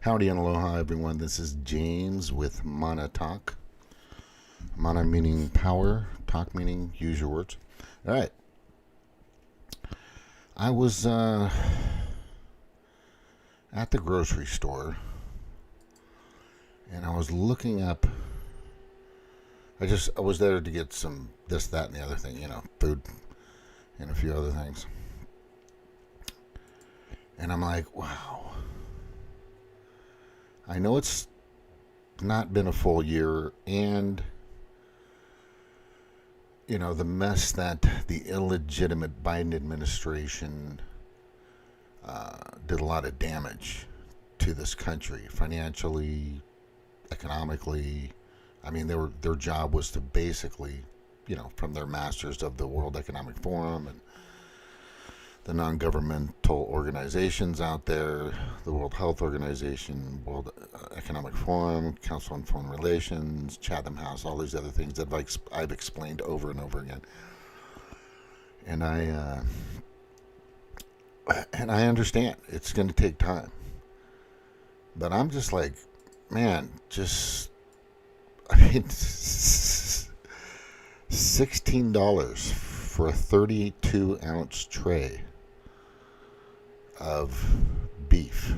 Howdy and aloha, everyone. This is James with Mana Talk. Mana meaning power, talk meaning use your words. All right. I was at the grocery store and I was looking up. I was there to get some this, that, and the other thing, food and a few other things. And I'm like, wow. I know it's not been a full year, and the mess that the illegitimate Biden administration did a lot of damage to this country, financially, economically. I mean, their job was to basically, from their masters of the World Economic Forum and the non-governmental organizations out there, the World Health Organization, World Economic Forum, Council on Foreign Relations, Chatham House, all these other things that I've explained over and over again. And I understand it's going to take time, but I'm just like, man, $16 for a 32-ounce tray of beef,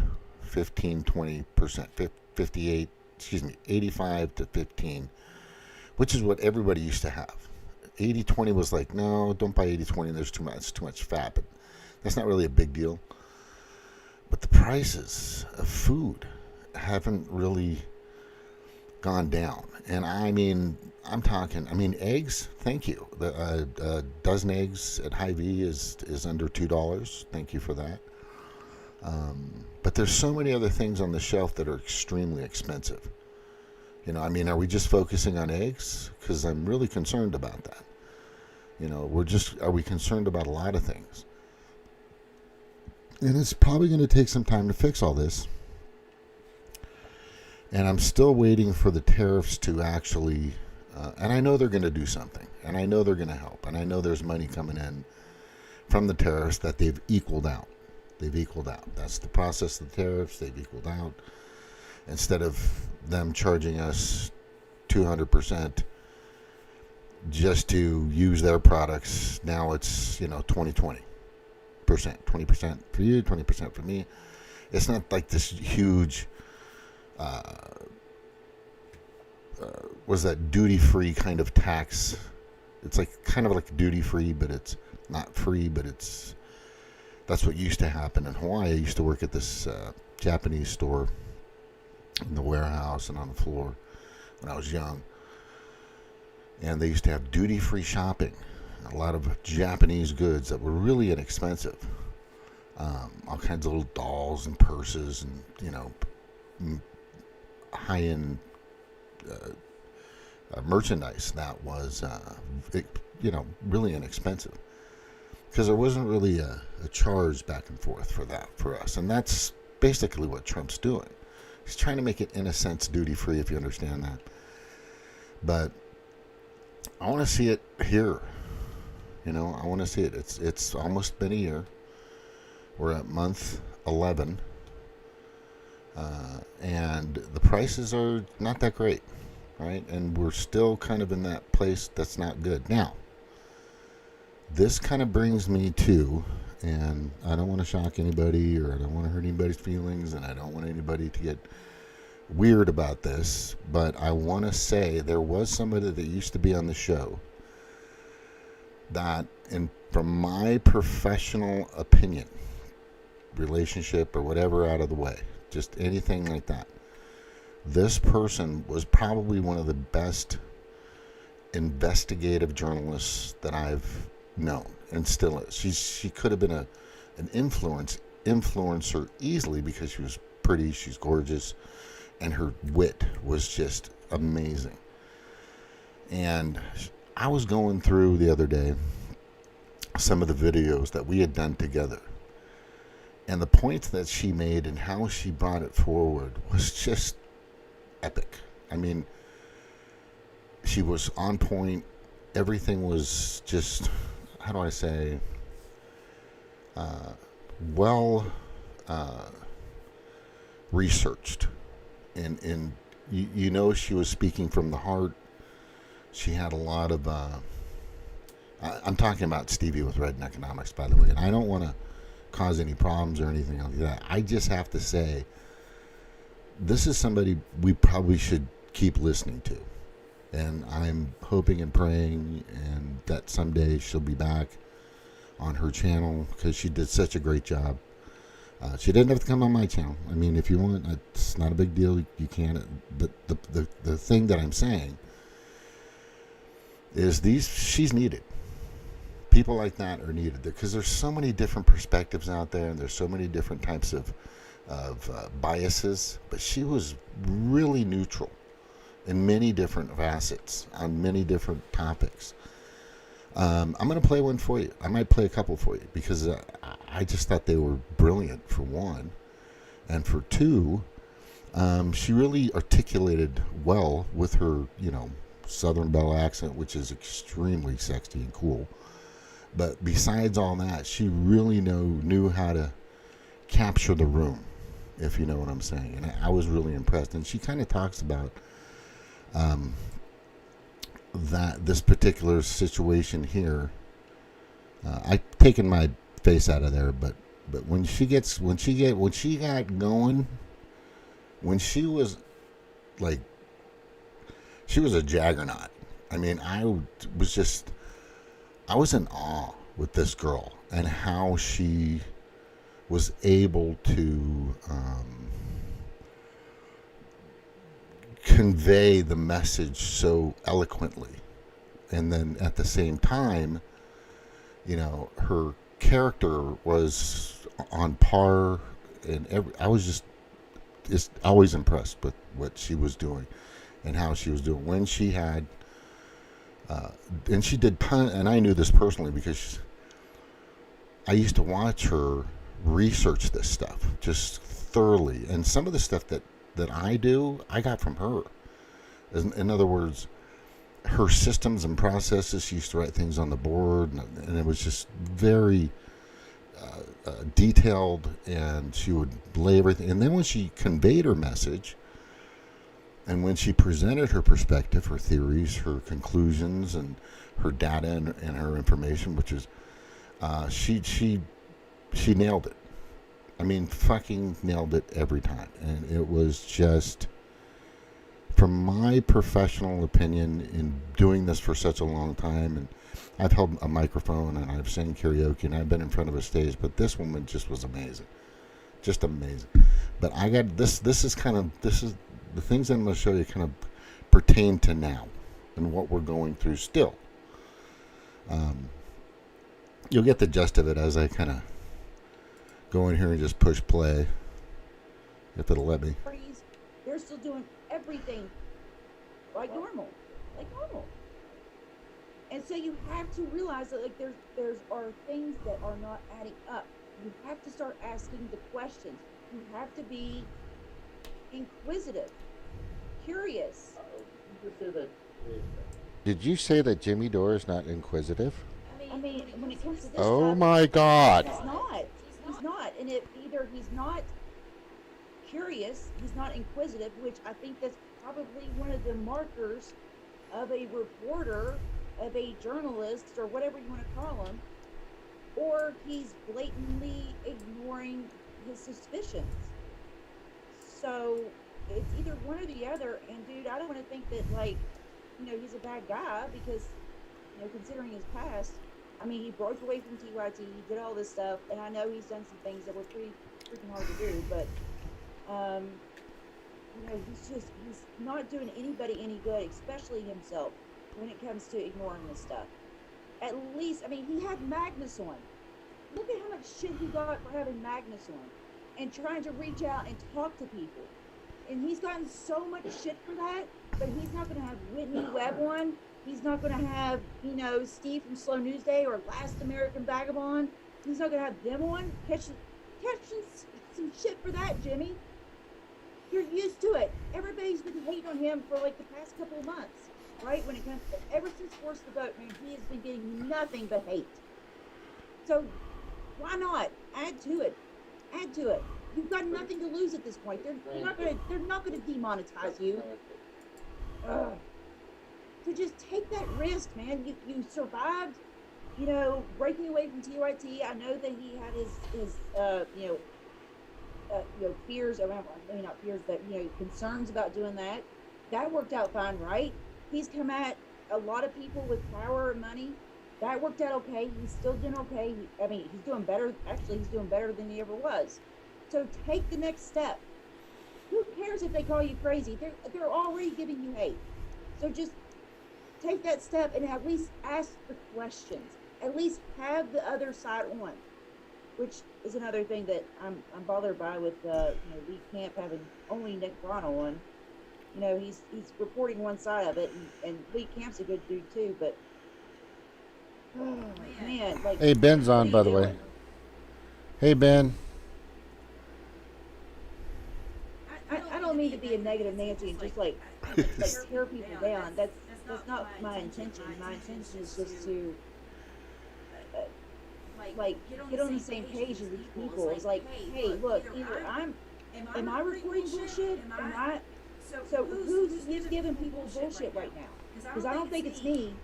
15-20%, 58, 85 to 15, which is what everybody used to have. 80-20 was like, no, don't buy 80-20, there's too much fat, but that's not really a big deal. But the prices of food haven't really gone down. And I'm talking eggs, thank you. A dozen eggs at Hy-Vee is under $2. Thank you for that. But there's so many other things on the shelf that are extremely expensive. Are we just focusing on eggs? Because I'm really concerned about that. Are we concerned about a lot of things? And it's probably going to take some time to fix all this. And I'm still waiting for the tariffs to actually, and I know they're going to do something, and I know they're going to help, and I know there's money coming in from the tariffs that they've equaled out. That's the process of the tariffs. They've equaled out. Instead of them charging us 200% just to use their products, now it's 20%, 20% for you, 20% for me. It's not like this huge. Was that duty-free kind of tax? It's like kind of like duty-free, but it's not free. But that's what used to happen in Hawaii. I used to work at this Japanese store in the warehouse and on the floor when I was young, and they used to have duty-free shopping. A lot of Japanese goods that were really inexpensive. All kinds of little dolls and purses and high-end merchandise that was, really inexpensive because there wasn't really a charge back and forth for us, and that's basically what Trump's doing. He's trying to make it, in a sense, duty-free, if you understand that. But I want to see it here. I want to see it. It's almost been a year. We're at month 11. And the prices are not that great, right? And we're still kind of in that place that's not good. Now, this kind of brings me to, and I don't want to shock anybody, or I don't want to hurt anybody's feelings, and I don't want anybody to get weird about this, but I want to say there was somebody that used to be on the show that, from my professional opinion, relationship or whatever out of the way, just anything like that, this person was probably one of the best investigative journalists that I've known, and still is. She could have been an influencer easily, because she was pretty, she's gorgeous, and her wit was just amazing. And I was going through the other day some of the videos that we had done together, and the points that she made and how she brought it forward was just epic. She was on point. Everything was just, how do I say, researched, and you know she was speaking from the heart. She had a lot of. I'm talking about Stevie with Red Economics, by the way, and I don't want to cause any problems or anything like that. I just have to say, this is somebody we probably should keep listening to, and I'm hoping and praying and that someday she'll be back on her channel because she did such a great job. She didn't have to come on my channel. I mean, if you want, it's not a big deal. You can't. But the thing that I'm saying is she's needed. People like that are needed because there's so many different perspectives out there, and there's so many different types of biases. But she was really neutral in many different facets on many different topics. I'm going to play one for you. I might play a couple for you because I just thought they were brilliant, for one. And for two, she really articulated well with her, Southern Belle accent, which is extremely sexy and cool. But besides all that, she really knew how to capture the room, if you know what I'm saying. And I was really impressed. And she kind of talks about that this particular situation here. I've taken my face out of there, but when she got going, when she was like, she was a juggernaut. I mean, I was in awe with this girl and how she was able to convey the message so eloquently. And then at the same time, her character was on par, and I was just always impressed with what she was doing and how she was doing. When she had and she did and I knew this personally because I used to watch her research this stuff just thoroughly, and some of the stuff that I do, I got from her. In other words, her systems and processes, she used to write things on the board, and it was just very detailed, and she would lay everything. And then when she conveyed her message, and when she presented her perspective, her theories, her conclusions, and her data and her information, which is, she nailed it. I mean, fucking nailed it every time. And it was just, from my professional opinion, in doing this for such a long time, and I've held a microphone and I've sang karaoke and I've been in front of a stage, but this woman just was amazing. Just amazing. But I got this is the things I'm going to show you kind of pertain to now and what we're going through still. You'll get the gist of it as I kind of go in here and just push play, if it'll let me. They're still doing everything like normal. And so you have to realize that there are things that are not adding up. You have to start asking the questions. You have to be inquisitive, curious. Did you say that Jimmy Dore is not inquisitive? I mean, when it comes to this oh stuff, my God! He's not, and either he's not curious, he's not inquisitive, which I think that's probably one of the markers of a reporter, of a journalist, or whatever you want to call him, or he's blatantly ignoring his suspicions. So it's either one or the other. And dude, I don't want to think that he's a bad guy because, considering his past, I mean, he broke away from TYT, he did all this stuff, and I know he's done some things that were pretty freaking hard to do, but he's not doing anybody any good, especially himself, when it comes to ignoring this stuff. At least, I mean, he had Magnus on. Look at how much shit he got for having Magnus on and trying to reach out and talk to people. And he's gotten so much shit for that, but he's not going to have Whitney Webb on. He's not going to have, Steve from Slow News Day or Last American Vagabond. He's not going to have them on. Catching some shit for that, Jimmy. You're used to it. Everybody's been hating on him for the past couple of months, right? When it comes to, ever since Force the Vote, man, he has been getting nothing but hate. So why not add to it? You've got nothing to lose at this point. They're not gonna demonetize you. Ugh. So just take that risk, man. You survived, breaking away from TYT. I know that he had his fears around, maybe not fears, but concerns about doing that. That worked out fine, right? He's come at a lot of people with power and money. That worked out okay. He's still doing okay. He's doing better. Actually, he's doing better than he ever was. So take the next step. Who cares if they call you crazy? They're already giving you hate. So just take that step and at least ask the questions. At least have the other side on, which is another thing that I'm bothered by with Lee Camp having only Nick Bronno on. He's reporting one side of it, and Lee Camp's a good dude too, but oh man, like, hey, Ben's on, by the way. Hey, Ben. I don't mean to be a negative Nancy and just like tear people down. That's not my intention. My intention is just to get on the same page as these people. It's like, hey, look, either am I reporting bullshit? So who's giving people bullshit right now? Because I don't think it's me.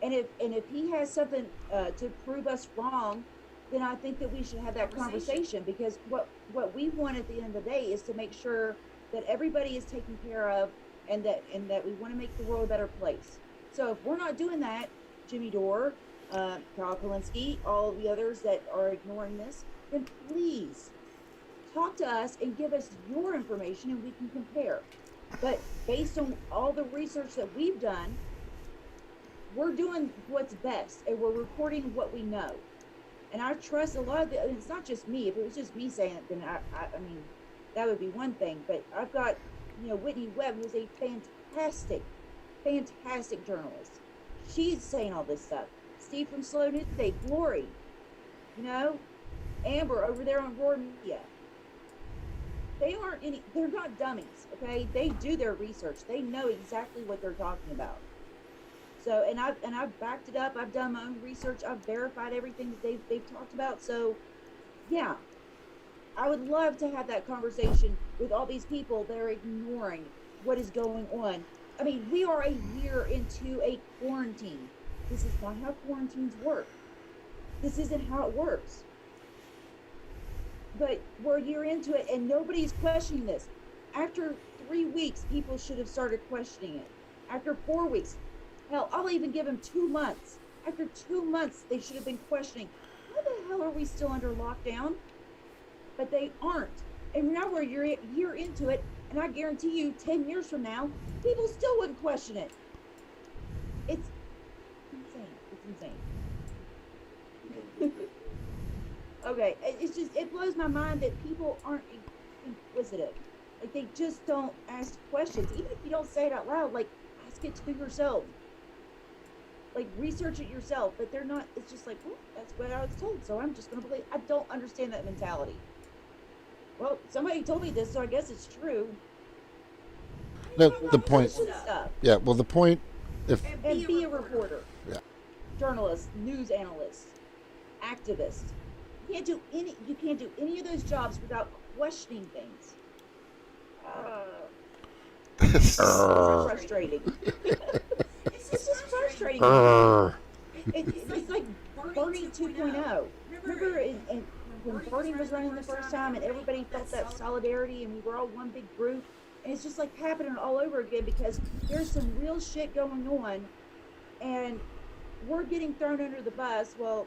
And if he has something to prove us wrong, then I think that we should have that conversation, because what we want at the end of the day is to make sure that everybody is taken care of, and that we want to make the world a better place. So if we're not doing that, Jimmy Dore, Kyle Kalinske, all the others that are ignoring this, then please talk to us and give us your information and we can compare. But based on all the research that we've done, we're doing what's best and we're reporting what we know. And I trust a lot of it's not just me. If it was just me saying it, then I mean, that would be one thing. But I've got, Whitney Webb, who's a fantastic journalist. She's saying all this stuff. Steve from Slow News Today, Glory, Amber over there on Roar Media. They're not dummies, okay? They do their research. They know exactly what they're talking about. So, and I've backed it up. I've done my own research. I've verified everything that they've talked about. So, yeah, I would love to have that conversation with all these people that are ignoring what is going on. I mean, we are a year into a quarantine. This is not how quarantines work. This isn't how it works. But we're a year into it, and nobody's questioning this. After 3 weeks, people should have started questioning it. After 4 weeks, hell, I'll even give them 2 months. After 2 months, they should have been questioning, why the hell are we still under lockdown? But they aren't. And now we're a year into it, and I guarantee you, 10 years from now, people still wouldn't question it. It's insane. Okay, it blows my mind that people aren't inquisitive. Like, they just don't ask questions. Even if you don't say it out loud, like, ask it to yourself. Like, research it yourself. But they're not, it's just like, well, that's what I was told, so I'm just going to believe. I don't understand that mentality. Well, somebody told me this, so I guess it's true. The point, yeah, well, the point, and be a reporter. Yeah. Journalist, news analyst, activist. You can't do any of those jobs without questioning things. It's frustrating. It's just frustrating. It's like Bernie 2.0. Remember when Bernie was running the first time and everybody felt that solidarity and we were all one big group? And it's just like happening all over again because there's some real shit going on and we're getting thrown under the bus. Well,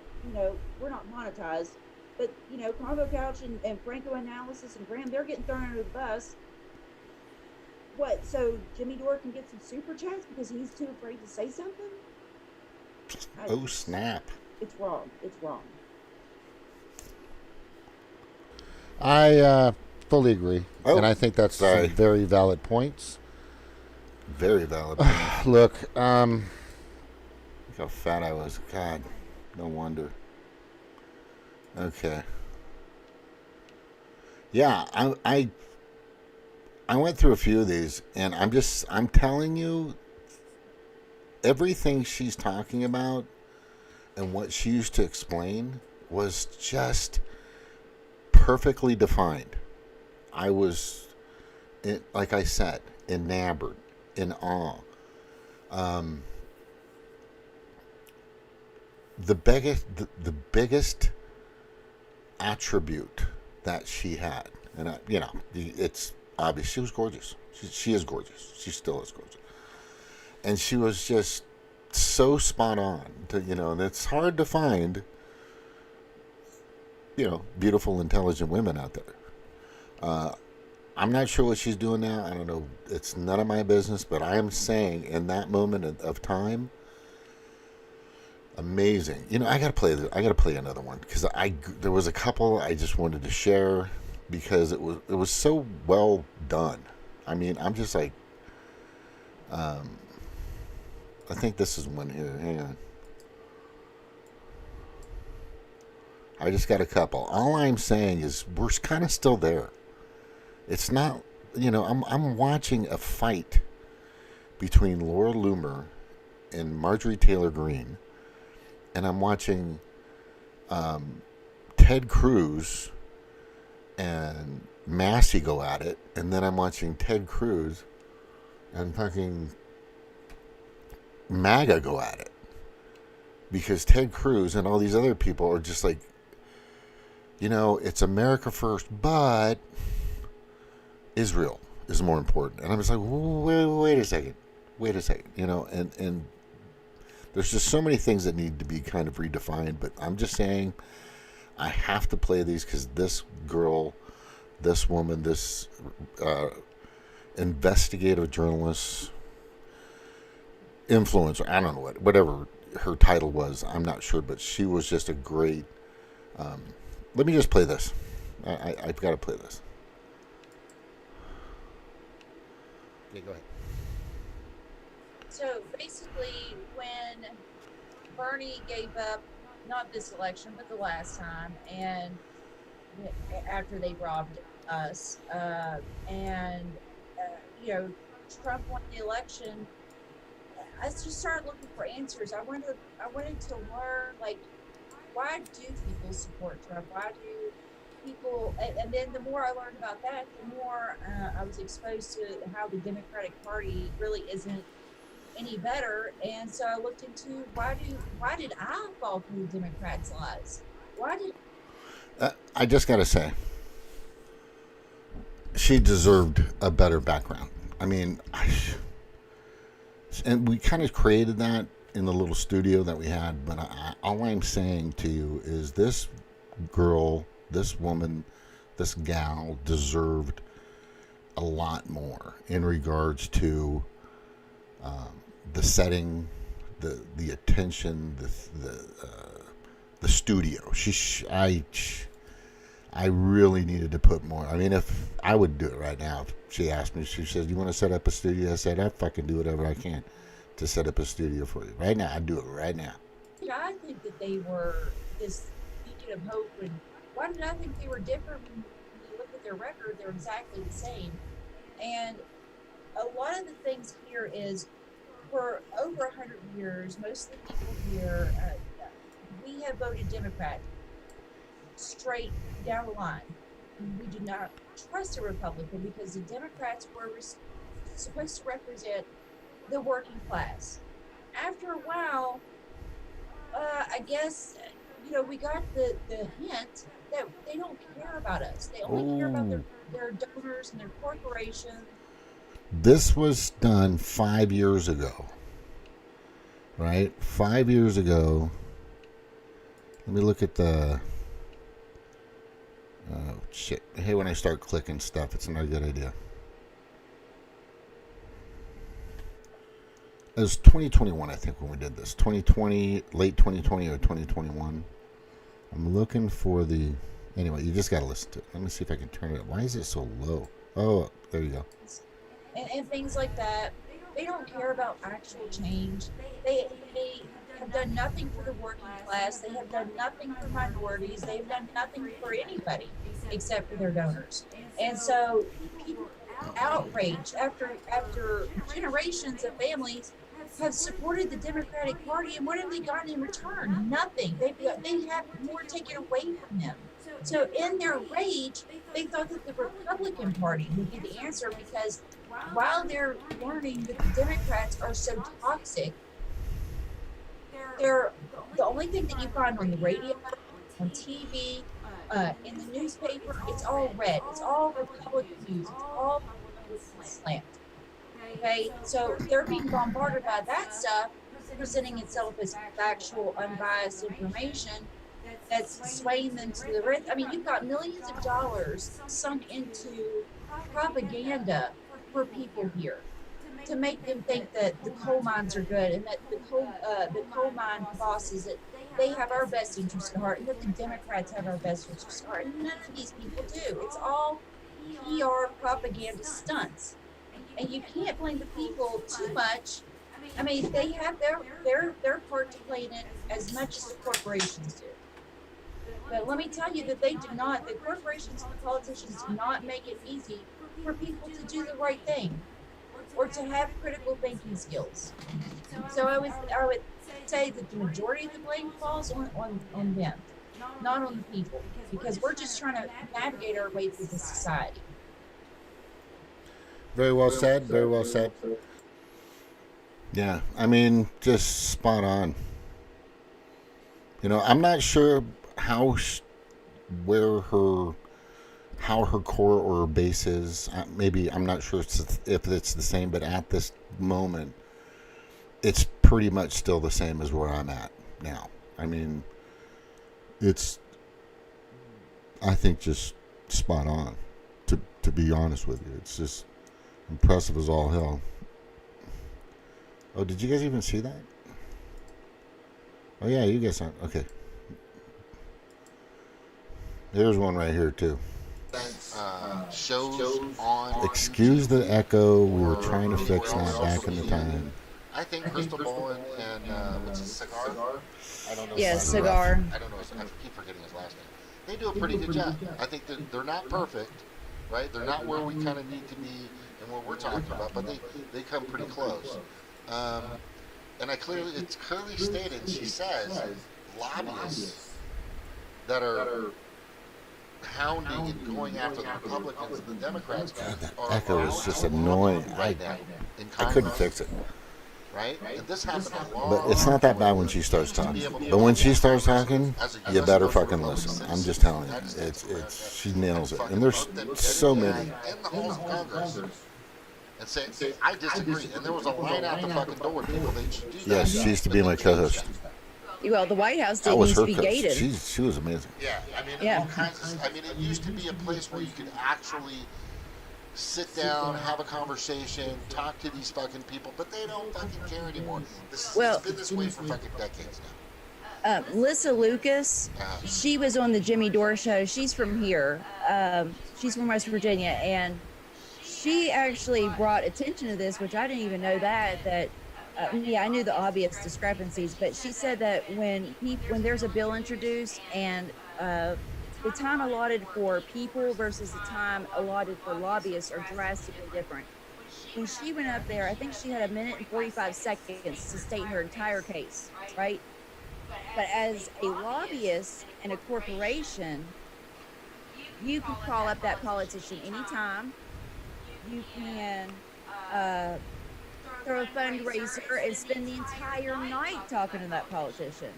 we're not monetized, but Combo Couch and Franco Analysis and Graham, they're getting thrown under the bus. What? So Jimmy Dore can get some super chats because he's too afraid to say something? Oh, snap. It's wrong. I fully agree. Oh, and I think that's sorry. some very valid points. Very valid. Look, Look how fat I was. God, no wonder. Okay. Yeah, I went through a few of these, and I'm telling you, everything she's talking about and what she used to explain was just perfectly defined. I was, like I said, enamored, in awe. Um, the biggest attribute that she had, and it's obvious, she was gorgeous. She is gorgeous. She still is gorgeous, and she was just so spot on. And it's hard to find, beautiful, intelligent women out there. I'm not sure what she's doing now. I don't know. It's none of my business. But I am saying, in that moment of time, amazing. I gotta play. I gotta play another one because there was a couple I just wanted to share because it was so well done. I mean, I'm just like, I think this is one here. Hang on. I just got a couple. All I'm saying is we're kind of still there. It's not, I'm watching a fight between Laura Loomer and Marjorie Taylor Greene, and I'm watching Ted Cruz and Massey go at it, and then I'm watching Ted Cruz and fucking MAGA go at it. Because Ted Cruz and all these other people are just like, it's America first, but Israel is more important. And I'm just like, wait a second. And there's just so many things that need to be kind of redefined, but I'm just saying I have to play these because this girl, this woman, this investigative journalist, influencer, I don't know whatever her title was, I'm not sure, but she was just a great, let me just play this. I've got to play this. Yeah, go ahead. So basically, when Bernie gave up, not this election, but the last time, and after they robbed us, Trump won the election, I just started looking for answers. I wanted to learn, like, why do people support Trump? Why do people? And then the more I learned about that, the more I was exposed to how the Democratic Party really isn't any better. And so I looked into why did I fall for the Democrats' lies? Why did I just got to say, she deserved a better background. I mean, and we kind of created that in the little studio that we had, but all I'm saying to you is this girl, this woman, this gal deserved a lot more in regards to the setting, the attention, the studio. I really needed to put more. I mean, if I would do it right now, if she asked me, she says, "You want to set up a studio?" I said, "I fucking do whatever I can to set up a studio for you right now. I'd do it right now." I think that they were this beacon of hope, and why did I think they were different? When you look at their record, they're exactly the same. And a lot of the things here is, for over 100 years, most of the people here, we have voted Democrat straight down the line. We do not trust a Republican because the Democrats were supposed to represent the working class. After a while, I guess, we got the hint that they don't care about us. They only care about their donors and their corporations. This was done 5 years ago, right? 5 years ago. Let me look at the... Oh, shit. Hey, when I start clicking stuff, it's not a good idea. It was 2021, I think, when we did this. 2020, late 2020 or 2021. I'm looking for the... Anyway, you just got to listen to it. Let me see if I can turn it up. Why is it so low? Oh, there you go. And things like that. They don't care about actual change. They have done nothing for the working class. They have done nothing for minorities. They've done nothing for anybody except for their donors. And so people outraged after generations of families have supported the Democratic Party, and what have they gotten in return? Nothing. They have more taken away from them. So in their rage, they thought that the Republican Party would be the answer because while they're learning that the Democrats are so toxic, they're the only thing that you find on the radio, on TV, in the newspaper, it's all red. It's all Republican news. It's all Republican slant. Okay, so they're being bombarded by that stuff, presenting itself as factual, unbiased information that's swaying them to the right. I mean, you've got millions of dollars sunk into propaganda for people here to make them think that the coal mines are good and that the coal mine bosses that they have our best interests at heart and that the Democrats have our best interests at heart. And none of these people do. It's all PR propaganda stunts, and you can't blame the people too much. I mean, they have their part to play in it as much as the corporations do. But let me tell you that they do not. The corporations and the politicians do not make it easy for people to do the right thing or to have critical thinking skills. So I would say that the majority of the blame falls on them, not on the people, because we're just trying to navigate our way through this society. Very well said. Very well said. Yeah, I mean, just spot on. You know, I'm not sure how her core or her base is. Maybe I'm not sure if it's the same, but at this moment, it's pretty much still the same as where I'm at now. I mean, it's, I think, just spot on. To be honest with you, it's just impressive as all hell. Oh, did you guys even see that? Oh yeah, you guys aren't. Okay. There's one right here too. Shows on. Excuse the echo. We were trying to fix that back in the time. I think Crystal Bowen and what's his cigar? I don't know. Yeah, cigar. I don't know. I keep forgetting his last name. They do a pretty good job. I think that they're not perfect, right? They're not where we kind of need to be and what we're talking about, but they come pretty close. And it's clearly stated. She says lobbyists that are hounding and going after the Republicans and the Democrats. That echo is just annoying. Right now, I couldn't fix it. Right? And this happened a long But it's not that bad when she starts talking. But when she starts talking, you better fucking listen. I'm just telling you, it's she nails it. And there's so many. in the halls of Congress and say, I disagree. And there was a line out the fucking door. People, they should do that. Yes, she used to be my co-host. Well, the White House That didn't was used her to be co-host. gated. She was amazing. Yeah, I mean, Yeah. all kinds of. I mean, it used to be a place where you could actually sit down, have a conversation, talk to these fucking people, but they don't fucking care anymore. It's been this way for fucking decades now. Lissa Lucas, she was on the Jimmy Dore show. She's from here. She's from West Virginia, and she actually brought attention to this, which I didn't even know that I knew the obvious discrepancies, but she said that when there's a bill introduced and the time allotted for people versus the time allotted for lobbyists are drastically different. When she went up there, I think she had 1 minute and 45 seconds to state her entire case, right? But as a lobbyist in a corporation, you can call up that politician anytime. You can throw a fundraiser and spend the entire night talking to that politician,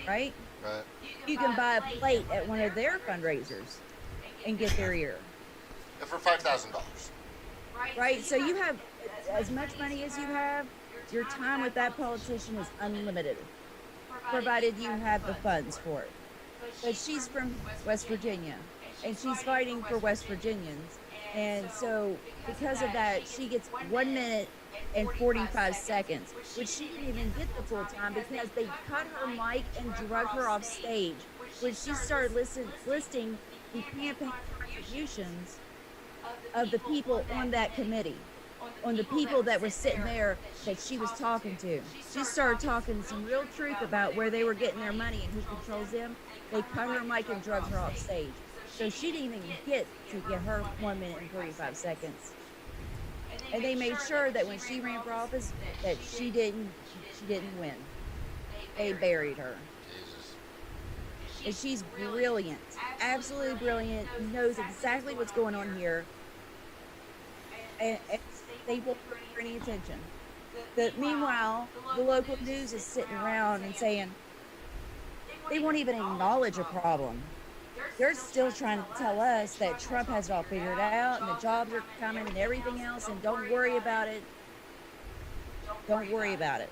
right? Right. You can buy a plate at one of their fundraisers and get their ear. And for $5,000. Right? So you have as much money as you have, your time with that politician is unlimited, provided you have the funds for it. But she's from West Virginia, and she's fighting for West Virginians. And so because of that, she gets 1 minute and 45 seconds, which she didn't even get the full time because they cut her mic and drug her off stage when she started listing the campaign contributions of the people on that committee, on the people that were sitting there that she was talking to. She started talking some real truth about where they were getting their money and who controls them. They cut her mic and drug her off stage. So she didn't even get to get her 1 minute and 45 seconds. And they made sure that when she ran for office, that she didn't win. They buried her. Jesus. And she's brilliant, absolutely brilliant, knows exactly what's going on here, and they won't pay any attention. Meanwhile, the local news is sitting around and saying they won't even acknowledge a problem. They're still trying to tell us that Trump has it all figured out and the jobs are coming and everything else, and don't worry about it. Don't worry about it.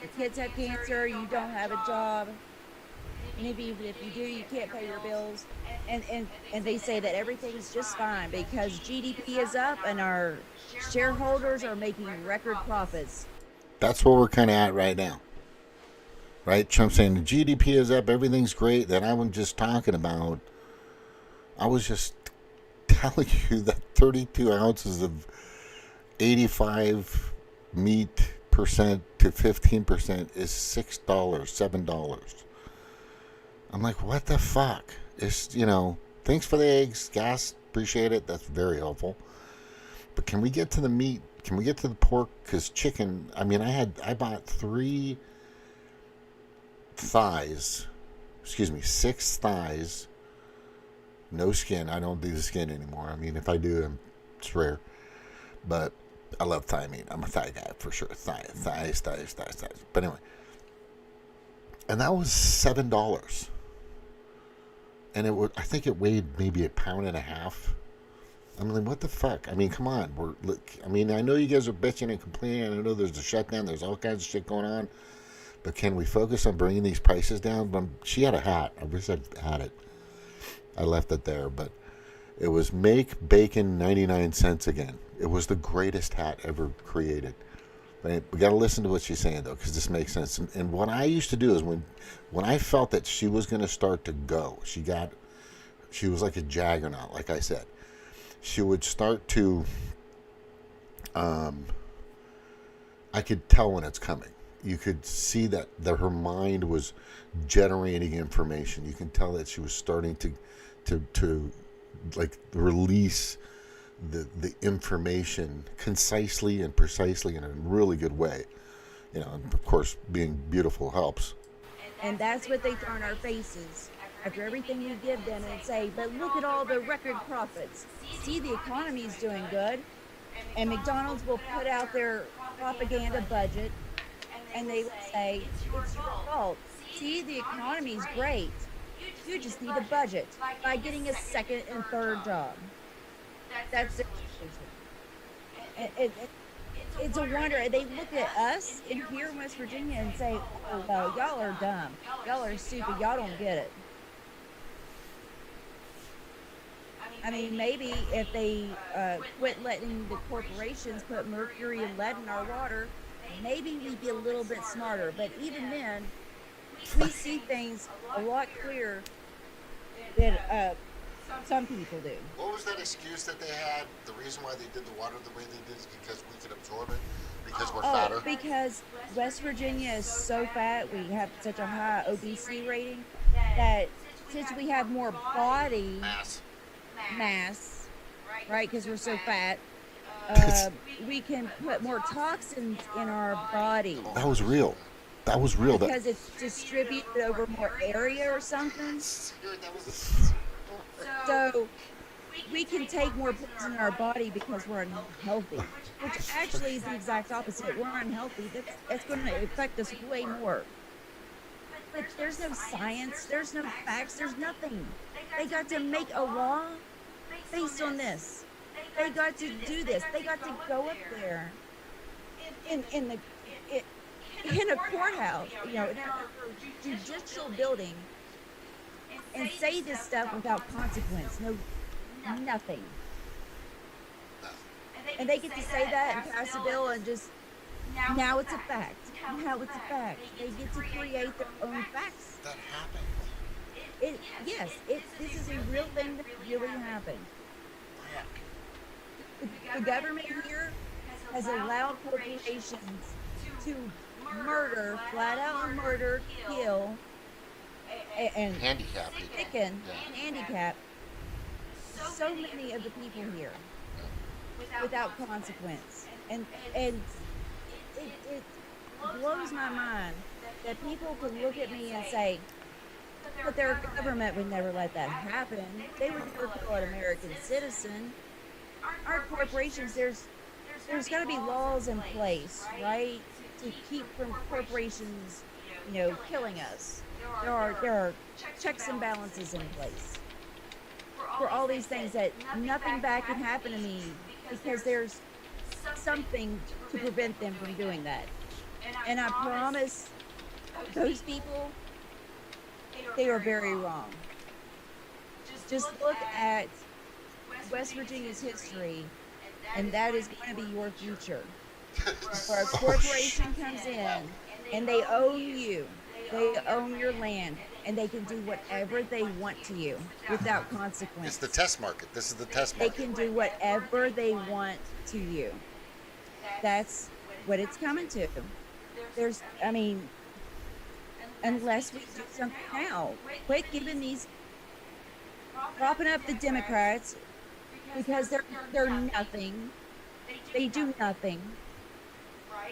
Your kids have cancer, you don't have a job, and if you do, you can't pay your bills. And they say that everything's just fine because GDP is up and our shareholders are making record profits. That's where we're kind of at right now. Right? Trump saying the GDP is up, everything's great. That I was just talking about. I was just telling you that 32 ounces of 85 meat percent to 15% is $6, $7. I'm like, what the fuck? It's, thanks for the eggs, gas, appreciate it. That's very helpful. But can we get to the meat? Can we get to the pork? Because chicken, I bought 6 thighs, no skin. I don't do the skin anymore. If I do, it's rare. But I love thigh meat. I'm a thigh guy for sure. Thighs. But anyway, and that was $7. And I think it weighed maybe a pound and a half. I'm like, what the fuck? Come on. I know you guys are bitching and complaining. I know there's a shutdown. There's all kinds of shit going on. But can we focus on bringing these prices down? She had a hat. I wish I had it. I left it there. But it was make bacon 99 cents again. It was the greatest hat ever created. Right? We got to listen to what she's saying, though, because this makes sense. And what I used to do is when I felt that she was going to start to go, she was like a juggernaut, like I said. She would start to, I could tell when it's coming. You could see that her mind was generating information. You can tell that she was starting to like release the information concisely and precisely in a really good way. And of course, being beautiful helps. And that's what they throw in our faces after everything we give them and say, but look at all the record profits. See, the economy's doing good. And McDonald's will put out their propaganda budget and they will say, it's your fault. See, the economy's great. You just need a budget by getting a second and third job. That's it. It's a wonder. They look at us in here in West Virginia and say, oh, well, y'all are dumb. Y'all are stupid. Y'all don't get it. Maybe if they quit letting the corporations put mercury and lead in our water, maybe we'd be a little bit smarter. But even then, we see things a lot clearer than some people do. What was that excuse that they had? The reason why they did the water the way they did is because we could absorb it? Because we're fatter? Because West Virginia is so fat, we have such a high obesity rating, that since we have more body mass, right, because we're so fat, we can put more toxins in our body. That was real. Because it's distributed over more area or something. So we can take more poison in our body because we're unhealthy, which actually is the exact opposite. We're unhealthy. That's going to affect us way more. But there's no science. There's no facts. There's nothing. They got to make a law based on this. They got to do this. They got to go up there in a courthouse, in a judicial building, and say this stuff without consequence. Nothing. And they get to say that and pass a bill and just, now it's a fact. Now it's a fact. They get to create their own facts. That happened. This is a real thing that really happened. The government here has allowed corporations to flat out murder, kill, and handicap handicap so many of the people here without consequence. And it blows my mind that people can look at me and say, But their government would never let that happen. They would never kill an American citizen. Our corporations, there's got to be laws in place, right, to keep from corporations, killing us. There are checks and balances in place for all these things that nothing bad can happen to me because there's something to prevent them from doing that. And I promise those people, they are very wrong. Just look at West Virginia's history, and that is going to be your future. Where a corporation comes in and they own you, they own your land, and they can do whatever they want to you without consequence. It's the test market. This is the test They market. can do whatever they want to you. That's what it's coming to. Unless we do something now, quit giving propping up the Democrats because they're nothing. They do nothing,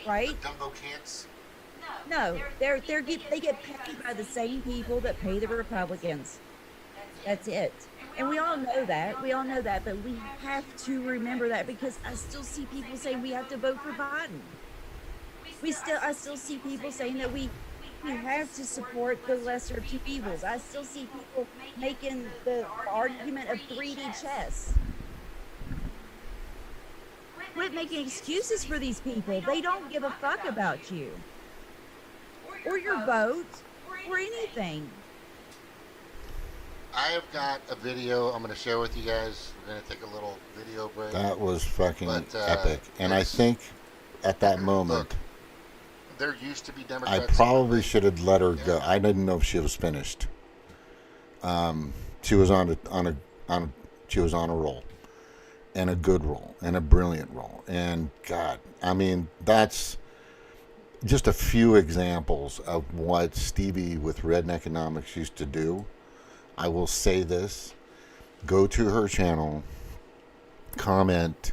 right? Dumbo cants. No, they get paid by the same people that pay the Republicans. That's it. And we all know that. But we have to remember that because I still see people saying we have to vote for Biden. I still see people saying that we have to support the lesser two evils. I still see people making the argument of 3D chess. Quit making excuses for these people. They don't give a fuck about you or your vote or anything. I have got a video I'm going to share with you guys. We're going to take a little video break. That was fucking epic. And I think at that moment, look, there used to be Democrats. I probably should have let her go. I didn't know if she was finished. She was on a roll, and a good roll, and a brilliant roll. And God, I mean, that's just a few examples of what Stevie with Redneckonomics used to do. I will say this: go to her channel, comment,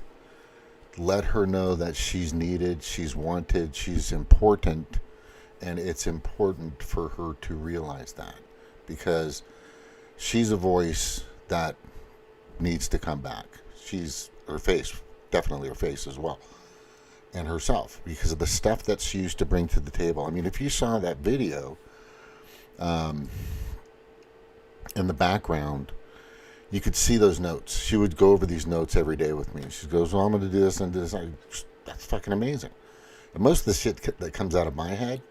let her know that she's needed, she's wanted, she's important, and it's important for her to realize that because she's a voice that needs to come back. She's her face, definitely her face as well, and herself because of the stuff that she used to bring to the table. I mean, if you saw that video, in the background, you could see those notes. She would go over these notes every day with me. She goes, well, I'm going to do this and do this. That's fucking amazing. And most of the shit that comes out of my head,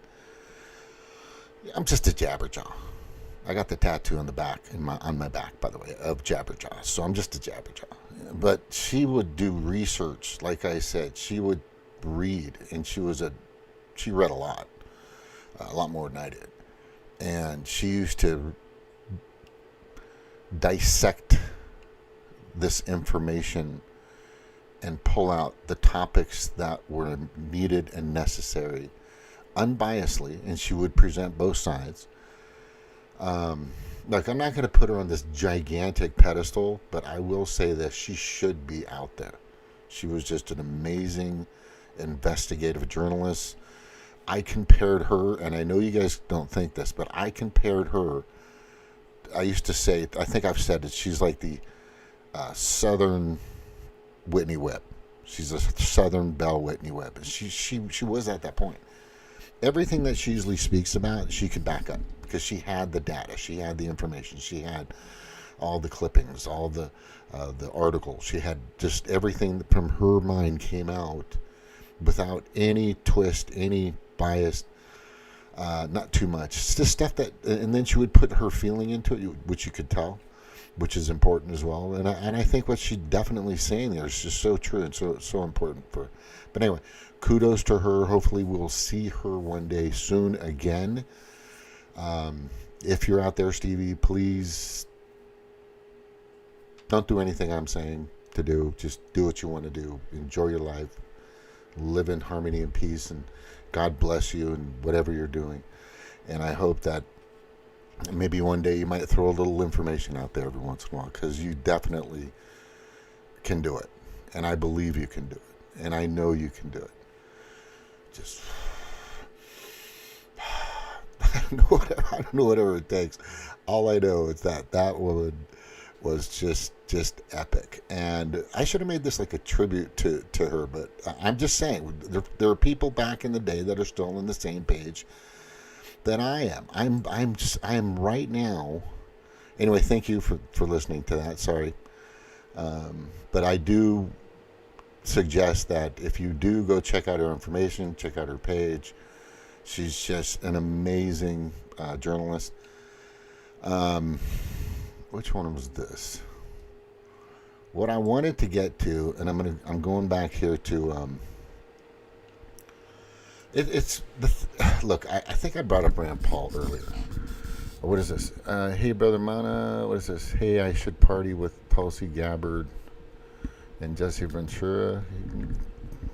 I'm just a jabberjaw. I got the tattoo on the back, on my back, by the way, of jabberjaw. So I'm just a jabberjaw. But she would do research. Like I said, she would read, and she read a lot more than I did. And she used to dissect this information and pull out the topics that were needed and necessary unbiasedly, and she would present both sides. Look, I'm not going to put her on this gigantic pedestal, but I will say that she should be out there. She was just an amazing investigative journalist. I compared her, and I know you guys don't think this, but I compared her. I used to say, I think I've said it, she's like the Southern Whitney Webb. She's a Southern Belle Whitney Webb. And she was at that point. Everything that she usually speaks about, she could back up because she had the data, she had the information, she had all the clippings, all the articles. She had just everything from her mind came out without any twist, any bias. Not too much. It's just stuff that, and then she would put her feeling into it, which you could tell, which is important as well. And I think what she's definitely saying there is just so true and so important for. But anyway, kudos to her. Hopefully, we'll see her one day soon again. If you're out there, Stevie, please don't do anything I'm saying to do. Just do what you want to do. Enjoy your life. Live in harmony and peace, and God bless you in whatever you're doing. And I hope that maybe one day you might throw a little information out there every once in a while, because you definitely can do it. And I believe you can do it. And I know you can do it. Just I don't know whatever it takes. All I know is that woman was just epic, and I should have made this like a tribute to her. But I'm just saying, there are people back in the day that are still on the same page that I am. I am right now. Anyway, thank you for listening to that. Sorry, but I do suggest that if you do go check out her information, check out her page. She's just an amazing journalist. Which one was this? What I wanted to get to, and I'm going back here to look. I think I brought up Rand Paul earlier. What is this? Hey, Brother Mana. What is this? Hey, I should party with Tulsi Gabbard and Jesse Ventura.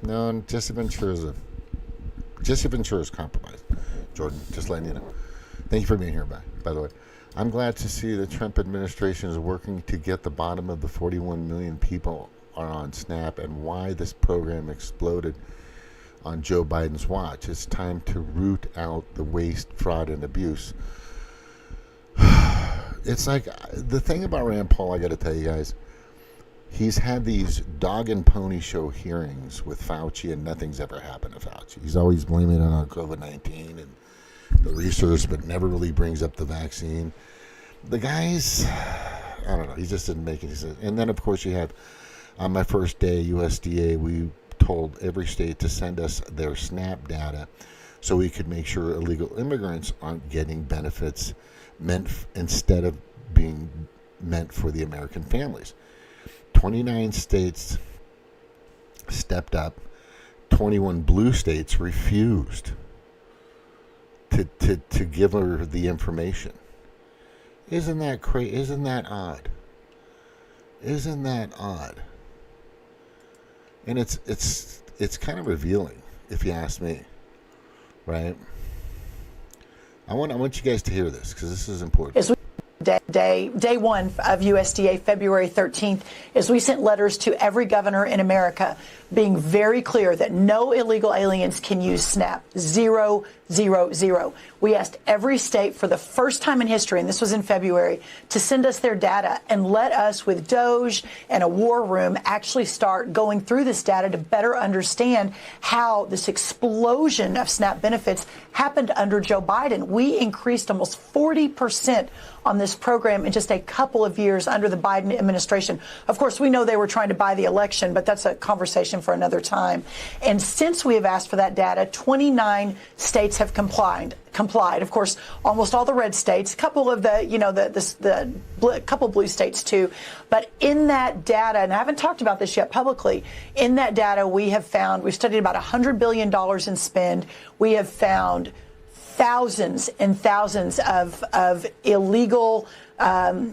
No, Jesse Ventura's compromised. Jordan, just letting you know. Thank you for being here, by the way. I'm glad to see the Trump administration is working to get the bottom of the 41 million people are on SNAP and why this program exploded on Joe Biden's watch. It's time to root out the waste, fraud, and abuse. It's like the thing about Rand Paul, I got to tell you guys, he's had these dog and pony show hearings with Fauci, and nothing's ever happened to Fauci. He's always blaming it on COVID-19 and the research, but never really brings up the vaccine. The guy's, I don't know, he just didn't make any sense. And then, of course, you have, on my first day, USDA, we told every state to send us their SNAP data so we could make sure illegal immigrants aren't getting benefits instead of being meant for the American families. 29 states stepped up. 21 blue states refused to give her the information. Isn't that crazy? Isn't that odd? Isn't that odd? And it's kind of revealing, if you ask me, right? I want you guys to hear this because this is important. Day one of USDA, February 13th, is we sent letters to every governor in America being very clear that no illegal aliens can use SNAP. 0, 0, 0. We asked every state for the first time in history, and this was in February, to send us their data and let us, with Doge and a war room, actually start going through this data to better understand how this explosion of SNAP benefits happened under Joe Biden. We increased almost 40% on this program in just a couple of years under the Biden administration. Of course, we know they were trying to buy the election, but that's a conversation for another time. And since we have asked for that data, 29 states have complied. Of course, almost all the red states, a couple of couple blue states too. But in that data, and I haven't talked about this yet publicly, in that data we've studied about $100 billion in spend. We have found thousands and thousands of illegal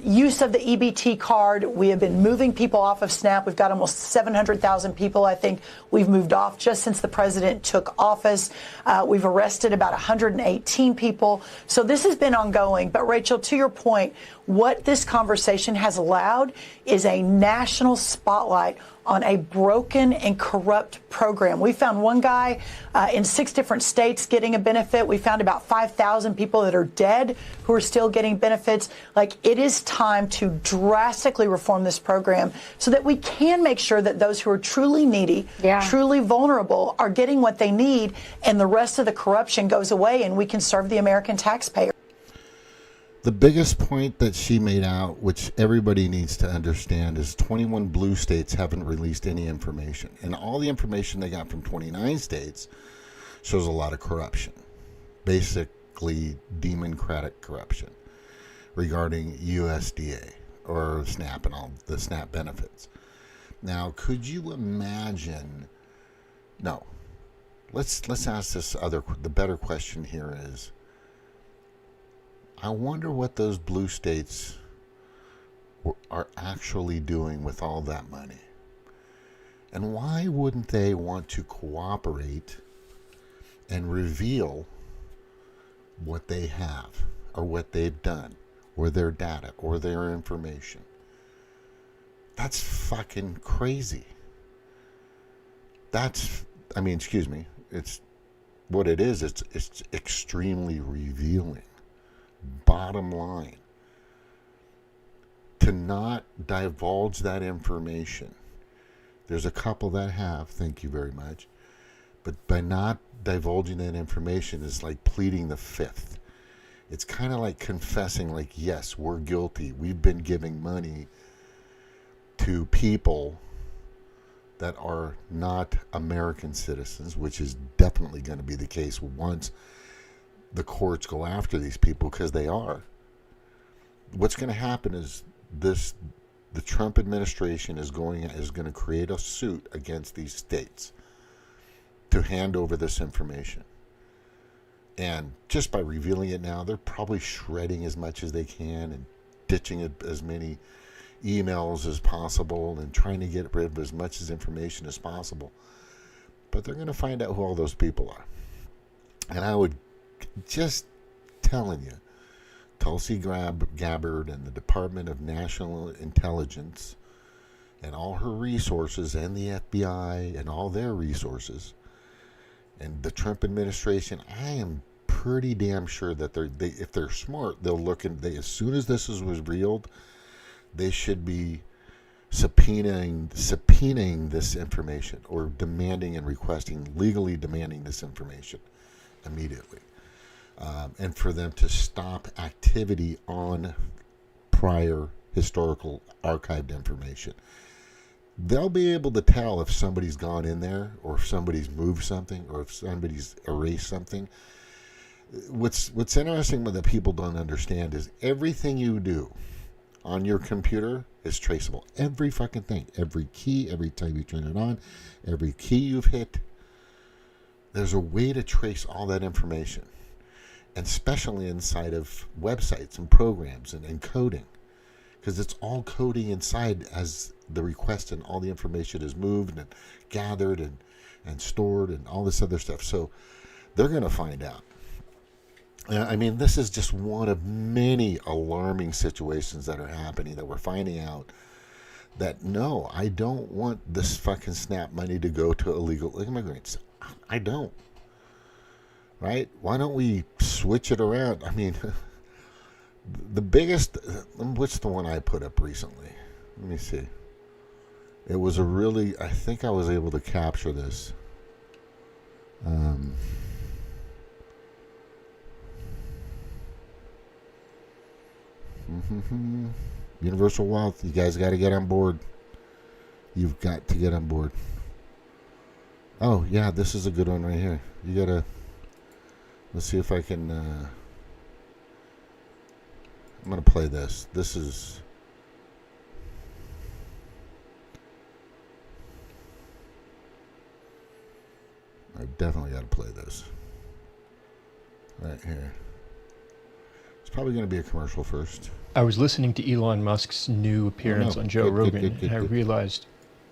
use of the EBT card. We have been moving people off of SNAP. We've got almost 700,000 people, I think, we've moved off just since the president took office. We've arrested about 118 people. So this has been ongoing. But, Rachel, to your point, what this conversation has allowed is a national spotlight on a broken and corrupt program. We found one guy in 6 different states getting a benefit. We found about 5,000 people that are dead who are still getting benefits. Like, it is time to drastically reform this program so that we can make sure that those who are truly needy, truly vulnerable, are getting what they need, and the rest of the corruption goes away and we can serve the American taxpayer. The biggest point that she made out, which everybody needs to understand, is 21 blue states haven't released any information. And all the information they got from 29 states shows a lot of corruption. Basically, Demoncratic corruption regarding USDA or SNAP and all the SNAP benefits. Now, could you imagine? No. Let's ask the better question here is, I wonder what those blue states are actually doing with all that money. And why wouldn't they want to cooperate and reveal what they have or what they've done or their data or their information? That's fucking crazy. Excuse me, it's what it is, it's extremely revealing. Bottom line, to not divulge that information, there's a couple that have, thank you very much, but by not divulging that information is like pleading the fifth. It's kind of like confessing, like, yes, we're guilty. We've been giving money to people that are not American citizens, which is definitely going to be the case once the courts go after these people, because they are. What's going to happen is the Trump administration is going to create a suit against these states to hand over this information. And just by revealing it now, they're probably shredding as much as they can and ditching as many emails as possible and trying to get rid of as much as information as possible. But they're going to find out who all those people are. And I would just telling you, Tulsi Gabbard and the Department of National Intelligence and all her resources, and the FBI and all their resources, and the Trump administration, I am pretty damn sure that if they're smart, they'll look and as soon as this was revealed, they should be subpoenaing this information, or demanding and requesting, legally demanding this information immediately. And for them to stop activity on prior historical archived information. They'll be able to tell if somebody's gone in there, or if somebody's moved something, or if somebody's erased something. What's interesting, what the people don't understand, is everything you do on your computer is traceable. Every fucking thing. Every key, every time you turn it on, every key you've hit. There's a way to trace all that information. And especially inside of websites and programs and coding. Because it's all coding inside as the request, and all the information is moved and gathered and stored and all this other stuff. So they're going to find out. I mean, this is just one of many alarming situations that are happening, that we're finding out that, no, I don't want this fucking SNAP money to go to illegal immigrants. I don't. Right? Why don't we switch it around? I mean, the biggest, what's the one I put up recently? Let me see. It was I think I was able to capture this. Universal wealth. You guys got to get on board. You've got to get on board. Oh, yeah, this is a good one right here. You got to, let's see if I can, I'm going to play this. This is, I definitely got to play this. Right here. It's probably going to be a commercial first. I was listening to Elon Musk's new appearance on Joe Rogan, and I realized,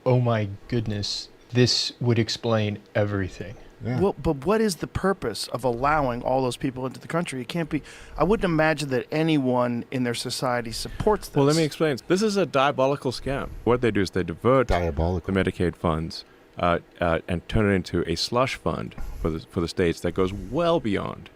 oh my goodness, this would explain everything. Yeah. Well, but what is the purpose of allowing all those people into the country? It can't be. I wouldn't imagine that anyone in their society supports this. Well, let me explain. This is a diabolical scam. What they do is they divert the Medicaid funds and turn it into a slush fund for the states that goes well beyond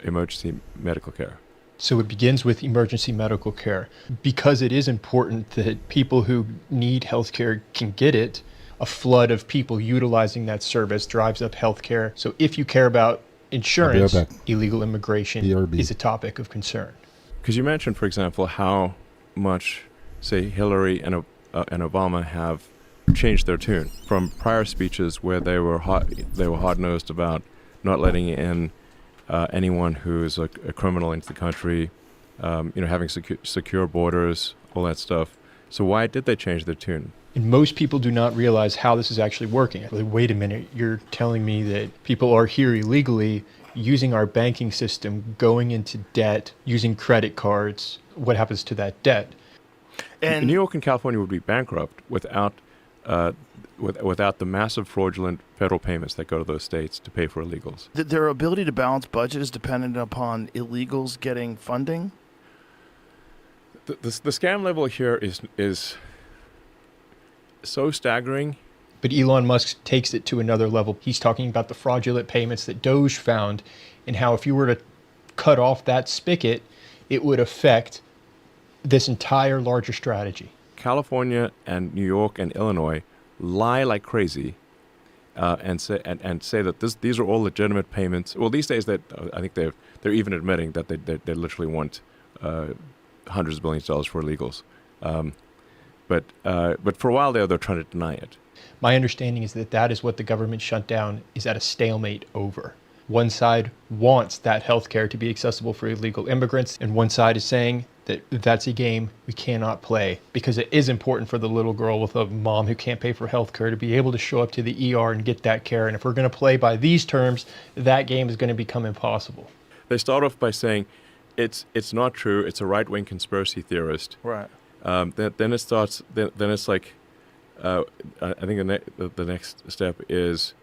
emergency medical care. So it begins with emergency medical care. Because it is important that people who need health care can get it, a flood of people utilizing that service drives up healthcare. So if you care about insurance, illegal immigration is a topic of concern. Because you mentioned, for example, how much, say, Hillary and Obama have changed their tune from prior speeches where they were hard-nosed about not letting in anyone who's a criminal into the country, having secure borders, all that stuff. So why did they change their tune? And most people do not realize how this is actually working. Like, wait a minute, you're telling me that people are here illegally, using our banking system, going into debt, using credit cards. What happens to that debt? And New York and California would be bankrupt without the massive fraudulent federal payments that go to those states to pay for illegals. Their ability to balance budget is dependent upon illegals getting funding? The scam level here is so staggering But Elon Musk takes it to another level. He's talking about the fraudulent payments that Doge found and how if you were to cut off that spigot, it would affect this entire larger strategy. California and New York and Illinois lie like crazy and say that these are all legitimate payments. Well, these days that I think they're even admitting that they literally want hundreds of billions of dollars for illegals. But for a while they're trying to deny it. My understanding is that is what the government shutdown is at a stalemate over. One side wants that healthcare to be accessible for illegal immigrants, and one side is saying that that's a game we cannot play because it is important for the little girl with a mom who can't pay for healthcare to be able to show up to the ER and get that care. And if we're going to play by these terms, that game is going to become impossible. They start off by saying it's not true. It's a right-wing conspiracy theorist. Right. Then it starts. Then it's like, I think the next step is,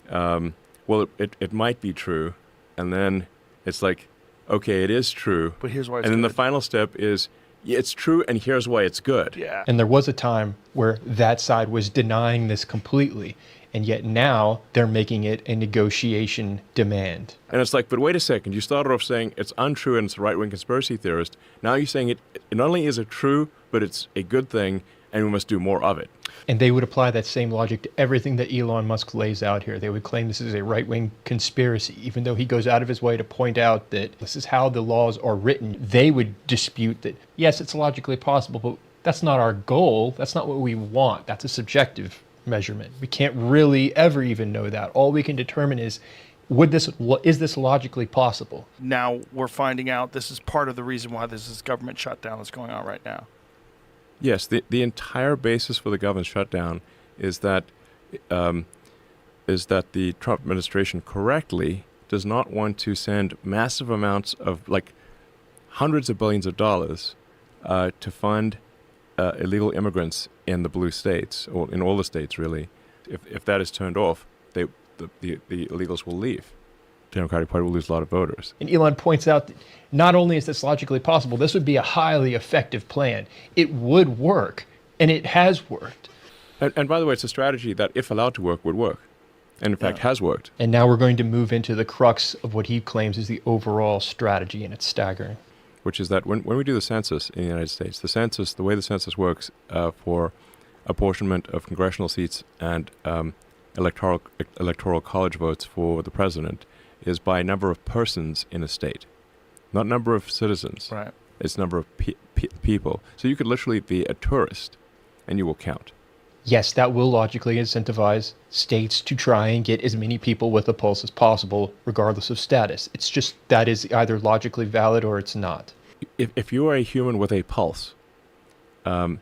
well, it might be true, and then it's like, okay, it is true. But here's why it's And then good. the final step is, yeah, it's true, and here's why it's good. Yeah. And there was a time where that side was denying this completely, and yet now they're making it a negotiation demand. And it's like, but wait a second. You started off saying it's untrue and it's a right-wing conspiracy theorist. Now you're saying it not only is it true, but it's a good thing, and we must do more of it. And they would apply that same logic to everything that Elon Musk lays out here. They would claim this is a right-wing conspiracy, even though he goes out of his way to point out that this is how the laws are written. They would dispute that, yes, it's logically possible, but that's not our goal. That's not what we want. That's a subjective measurement. We can't really ever even know that. All we can determine is, is this logically possible? Now we're finding out this is part of the reason why this is government shutdown that's going on right now. Yes, the entire basis for the government shutdown is that the Trump administration correctly does not want to send massive amounts of, like, hundreds of billions of dollars to fund illegal immigrants in the blue states, or in all the states, really. If that is turned off, the illegals will leave. The Democratic Party will lose a lot of voters. And Elon points out that not only is this logically possible, this would be a highly effective plan. It would work, and it has worked. And by the way, it's a strategy that, if allowed to work, would work. And in fact, has worked. And now we're going to move into the crux of what he claims is the overall strategy, and it's staggering. Which is that when we do the census in the United States, the way the census works for apportionment of congressional seats and electoral college votes for the president is by number of persons in a state, not number of citizens. Right. It's number of people. So you could literally be a tourist, and you will count. Yes, that will logically incentivize states to try and get as many people with a pulse as possible, regardless of status. It's just that is either logically valid or it's not. If you are a human with a pulse, then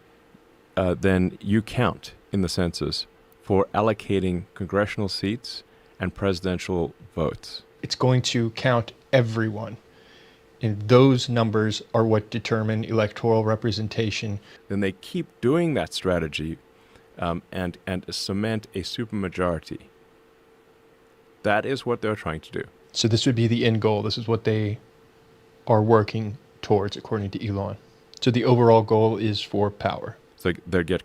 you count in the census for allocating congressional seats and presidential votes. It's going to count everyone. And those numbers are what determine electoral representation. Then they keep doing that strategy and cement a supermajority. That is what they're trying to do. So this would be the end goal. This is what they are working towards, according to Elon. So the overall goal is for power. So they'll get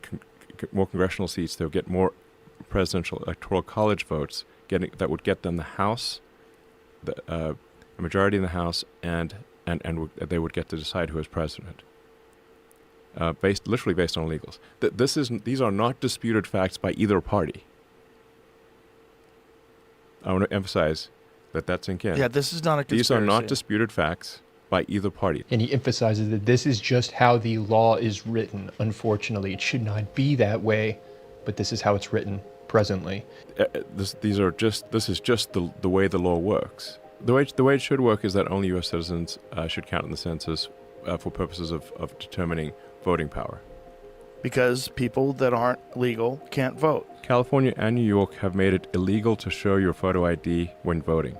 more congressional seats. They'll get more presidential electoral college votes. That would get them the House, a majority in the House, and they would get to decide who is president. Literally based on illegals. These are not disputed facts by either party. I want to emphasize that that's in Ken. Yeah, this is not a conspiracy. These are not disputed facts by either party. And he emphasizes that this is just how the law is written. Unfortunately, it should not be that way, but this is how it's written presently. This is just the way the law works. The way it should work is that only U.S. citizens should count in the census for purposes of determining voting power. Because people that aren't legal can't vote. California and New York have made it illegal to show your photo ID when voting.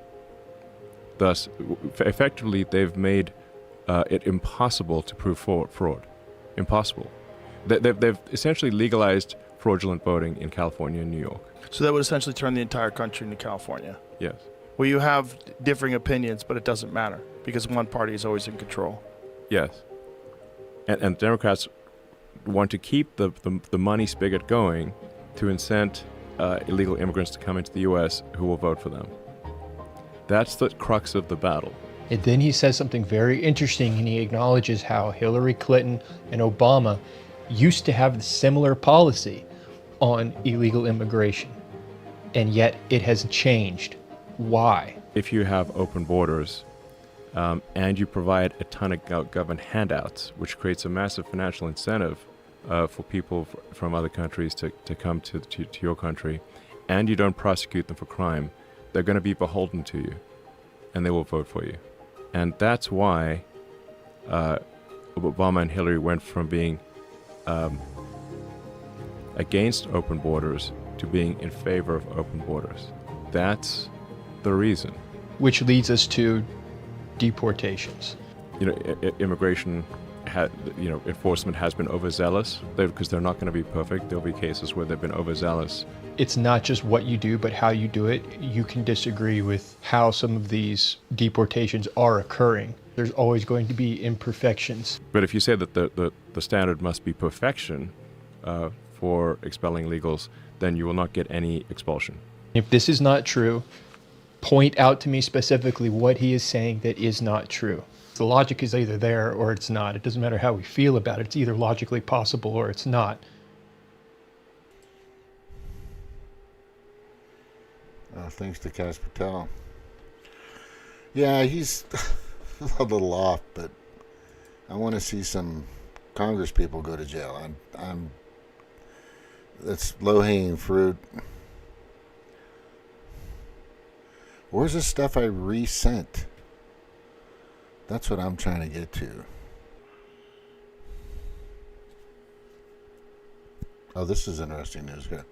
Thus, effectively, they've made it impossible to prove fraud. Impossible. They've essentially legalized fraudulent voting in California and New York. So that would essentially turn the entire country into California. Yes. Where you have differing opinions, but it doesn't matter because one party is always in control. Yes. And Democrats want to keep the money spigot going to incent illegal immigrants to come into the U.S. who will vote for them. That's the crux of the battle. And then he says something very interesting, and he acknowledges how Hillary Clinton and Obama used to have a similar policy on illegal immigration, and yet it has changed. Why? If you have open borders and you provide a ton of government handouts, which creates a massive financial incentive for people from other countries to come to your country, and you don't prosecute them for crime, they're going to be beholden to you, and they will vote for you. And that's why Obama and Hillary went from being against open borders to being in favor of open borders. That's the reason. Which leads us to deportations. Immigration enforcement has been overzealous because they're not going to be perfect. There'll be cases where they've been overzealous. It's not just what you do, but how you do it. You can disagree with how some of these deportations are occurring. There's always going to be imperfections. But if you say that the standard must be perfection for expelling illegals, then you will not get any expulsion. If this is not true, point out to me specifically what he is saying that is not true. The logic is either there or it's not. It doesn't matter how we feel about it. It's either logically possible or it's not. Thanks to Kaz Patel. Yeah, he's a little off, but I want to see some Congress people go to jail. That's low-hanging fruit. Where's the stuff I resent? That's what I'm trying to get to. Oh, this is interesting news. Good.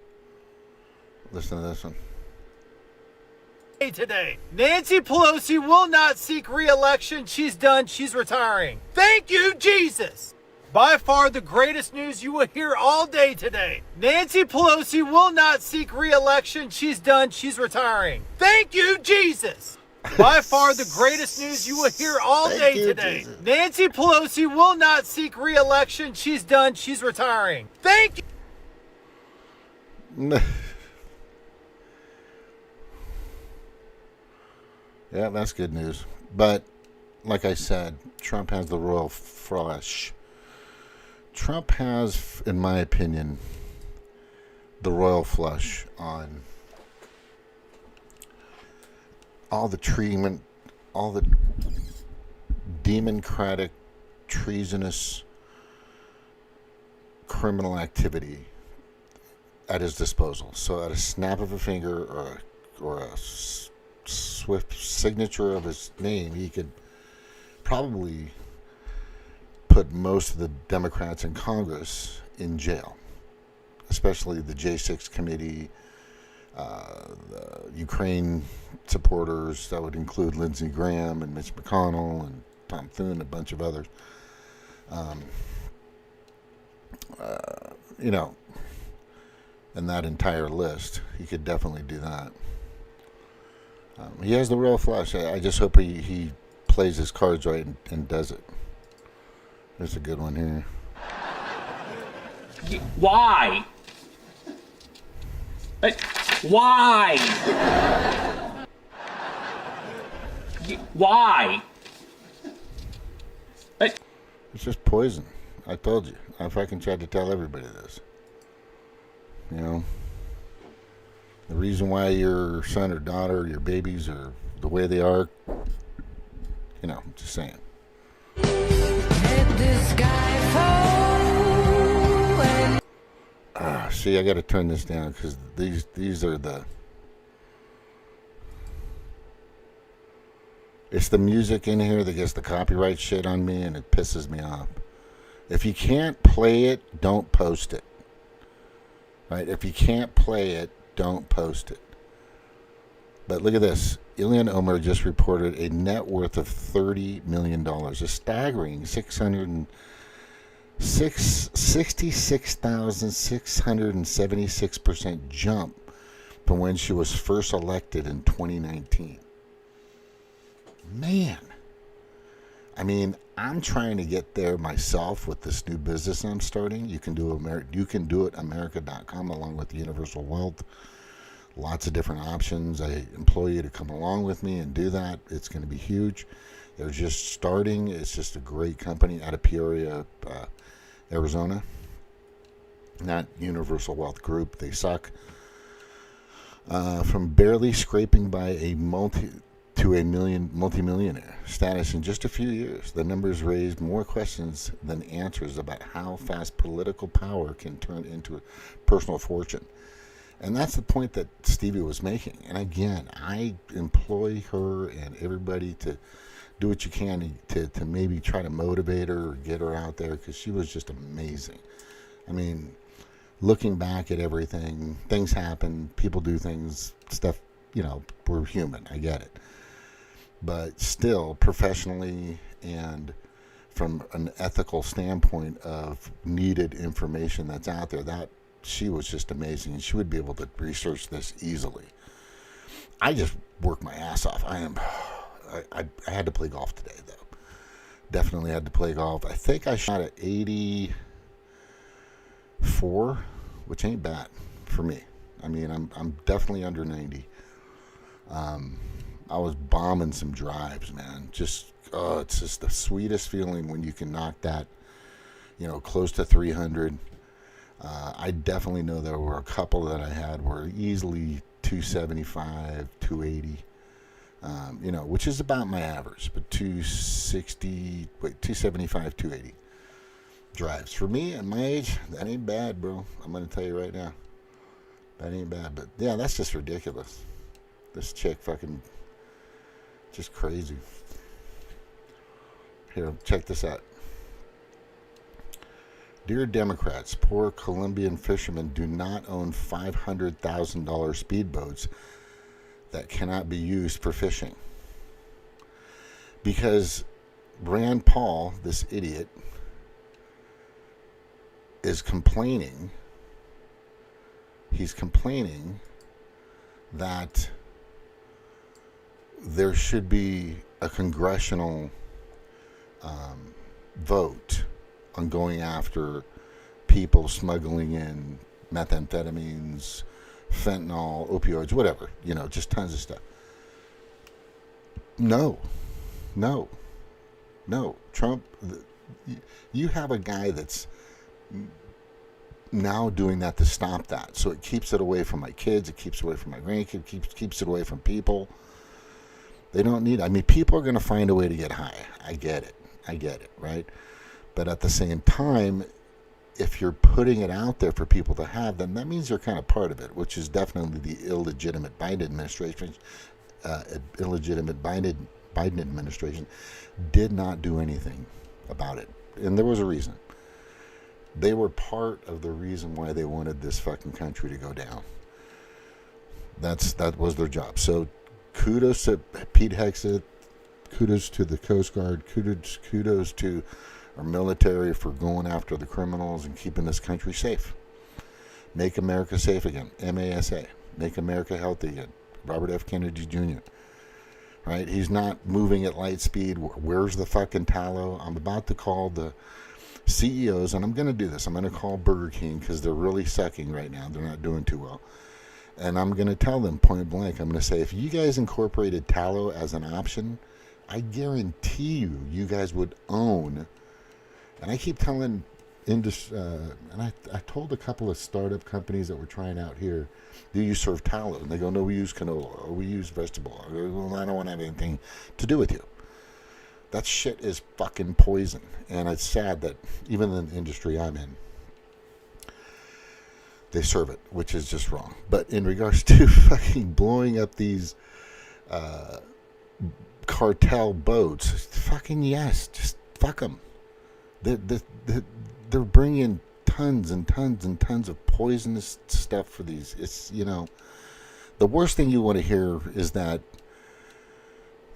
Listen to this one. Today, Nancy Pelosi will not seek re-election. She's done. She's retiring. Thank you, Jesus. By far the greatest news you will hear all day today. Nancy Pelosi will not seek re-election. She's done. She's retiring. Thank you, Jesus. By far the greatest news you will hear all day today. Jesus. Nancy Pelosi will not seek re-election. She's done. She's retiring. Thank you. Yeah, that's good news. But, like I said, Trump has the royal flush. Trump has, in my opinion, the royal flush on all the treatment, all the democratic, treasonous, criminal activity at his disposal. So at a snap of a finger or a swift signature of his name, he could probably put most of the Democrats in Congress in jail, especially the J6 committee, the Ukraine supporters. That would include Lindsey Graham and Mitch McConnell and Tom Thune and a bunch of others. And that entire list, he could definitely do that. He has the royal flush. I just hope he plays his cards right and does it. There's a good one here. Why? Why? Why? It's just poison. I told you. I fucking tried to tell everybody this. The reason why your son or daughter, your babies are the way they are, just saying. See, I got to turn this down because these are the. It's the music in here that gets the copyright shit on me, and it pisses me off. If you can't play it, don't post it. Right? If you can't play it, don't post it. But look at this. Ilhan Omar just reported a net worth of $30 million, a staggering 66,676% jump from when she was first elected in 2019. Man. I mean, I'm trying to get there myself with this new business I'm starting. You can do it America.com along with the Universal Wealth. Lots of different options. I employ you to come along with me and do that. It's going to be huge. They're just starting. It's just a great company out of Peoria, Arizona. Not Universal Wealth Group. They suck. From barely scraping by a multimillionaire status in just a few years, the numbers raised more questions than answers about how fast political power can turn into a personal fortune. And that's the point that Stevie was making. And again, I employ her and everybody to do what you can to maybe try to motivate her or get her out there, because she was just amazing. I mean, looking back at everything, things happen, people do things, stuff, we're human, I get it. But still, professionally and from an ethical standpoint of needed information that's out there, that she was just amazing, and she would be able to research this easily. I just work my ass off. I had to play golf today, though. Definitely had to play golf. I think I shot at 84, which ain't bad for me. I mean, I'm definitely under 90. I was bombing some drives, man. It's just the sweetest feeling when you can knock that, close to 300. I definitely know there were a couple that I had were easily 275, 280, which is about my average, but 275, 280 drives. For me, at my age, that ain't bad, bro. I'm going to tell you right now. That ain't bad. But, yeah, that's just ridiculous. This chick fucking just crazy. Here, check this out. Dear Democrats, poor Colombian fishermen do not own $500,000 speedboats that cannot be used for fishing. Because Rand Paul, this idiot, is complaining. He's complaining that there should be a congressional vote on going after people smuggling in methamphetamines, fentanyl, opioids, whatever, just tons of stuff. No. Trump, you have a guy that's now doing that to stop that. So it keeps it away from my kids, it keeps it away from my grandkids, keeps it away from people. They don't need, people are going to find a way to get high. I get it, right? But at the same time, if you're putting it out there for people to have, then that means you're kind of part of it, which is definitely the illegitimate Biden administration. Biden administration did not do anything about it, and there was a reason. They were part of the reason why they wanted this fucking country to go down. That was their job. So kudos to Pete Hegseth, kudos to the Coast Guard, kudos to our military for going after the criminals and keeping this country safe. Make America safe again. MASA. Make America healthy again. Robert F. Kennedy Jr. Right? He's not moving at light speed. Where's the fucking tallow? I'm about to call the CEOs, and I'm going to do this. I'm going to call Burger King because they're really sucking right now. They're not doing too well. And I'm going to tell them point blank, I'm going to say, if you guys incorporated tallow as an option, I guarantee you guys would own. And I keep telling, and I told a couple of startup companies that we're trying out here, do you serve tallow? And they go, no, we use canola, or we use vegetable oil. I go, well, I don't want to have anything to do with you. That shit is fucking poison. And it's sad that even in the industry I'm in, they serve it, which is just wrong. But in regards to fucking blowing up these cartel boats, fucking yes, just fuck them. They're bringing tons and tons and tons of poisonous stuff for these. It's, the worst thing you want to hear is that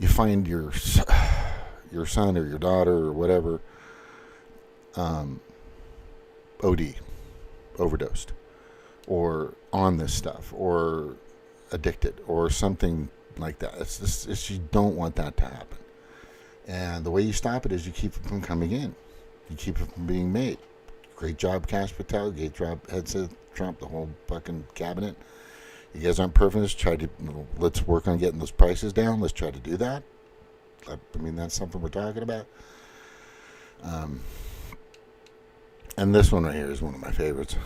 you find your son or your daughter or whatever overdosed, or on this stuff, or addicted, or something like that. It's you don't want that to happen. And the way you stop it is you keep it from coming in. You keep it from being made. Great job, Kash Patel. Great job, headset Trump, the whole fucking cabinet. You guys aren't perfect. Let's work on getting those prices down. Let's try to do that. I mean, that's something we're talking about. And this one right here is one of my favorites.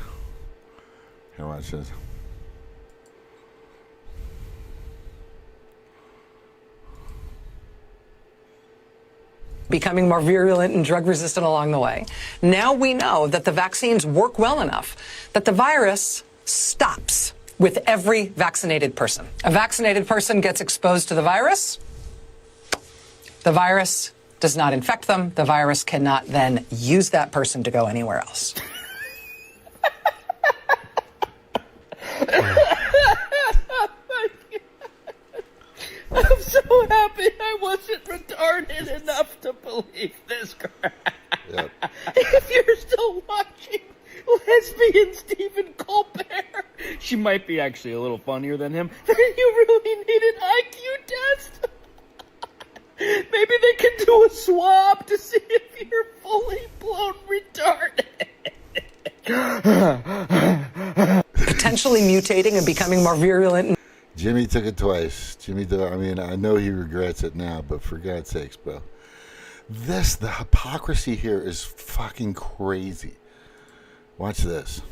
Here, watch this. Becoming more virulent and drug resistant along the way. Now we know that the vaccines work well enough that the virus stops with every vaccinated person. A vaccinated person gets exposed to the virus does not infect them. The virus cannot then use that person to go anywhere else. I'm so happy I wasn't retarded enough to believe this crap. Yep. If you're still watching lesbian Stephen Colbert, she might be actually a little funnier than him, then you really need an IQ test. Maybe they can do a swab to see if you're fully blown retarded. Potentially mutating and becoming more virulent. Jimmy took it twice. I mean, I know he regrets it now, but for God's sakes, bro. The hypocrisy here is fucking crazy. Watch this.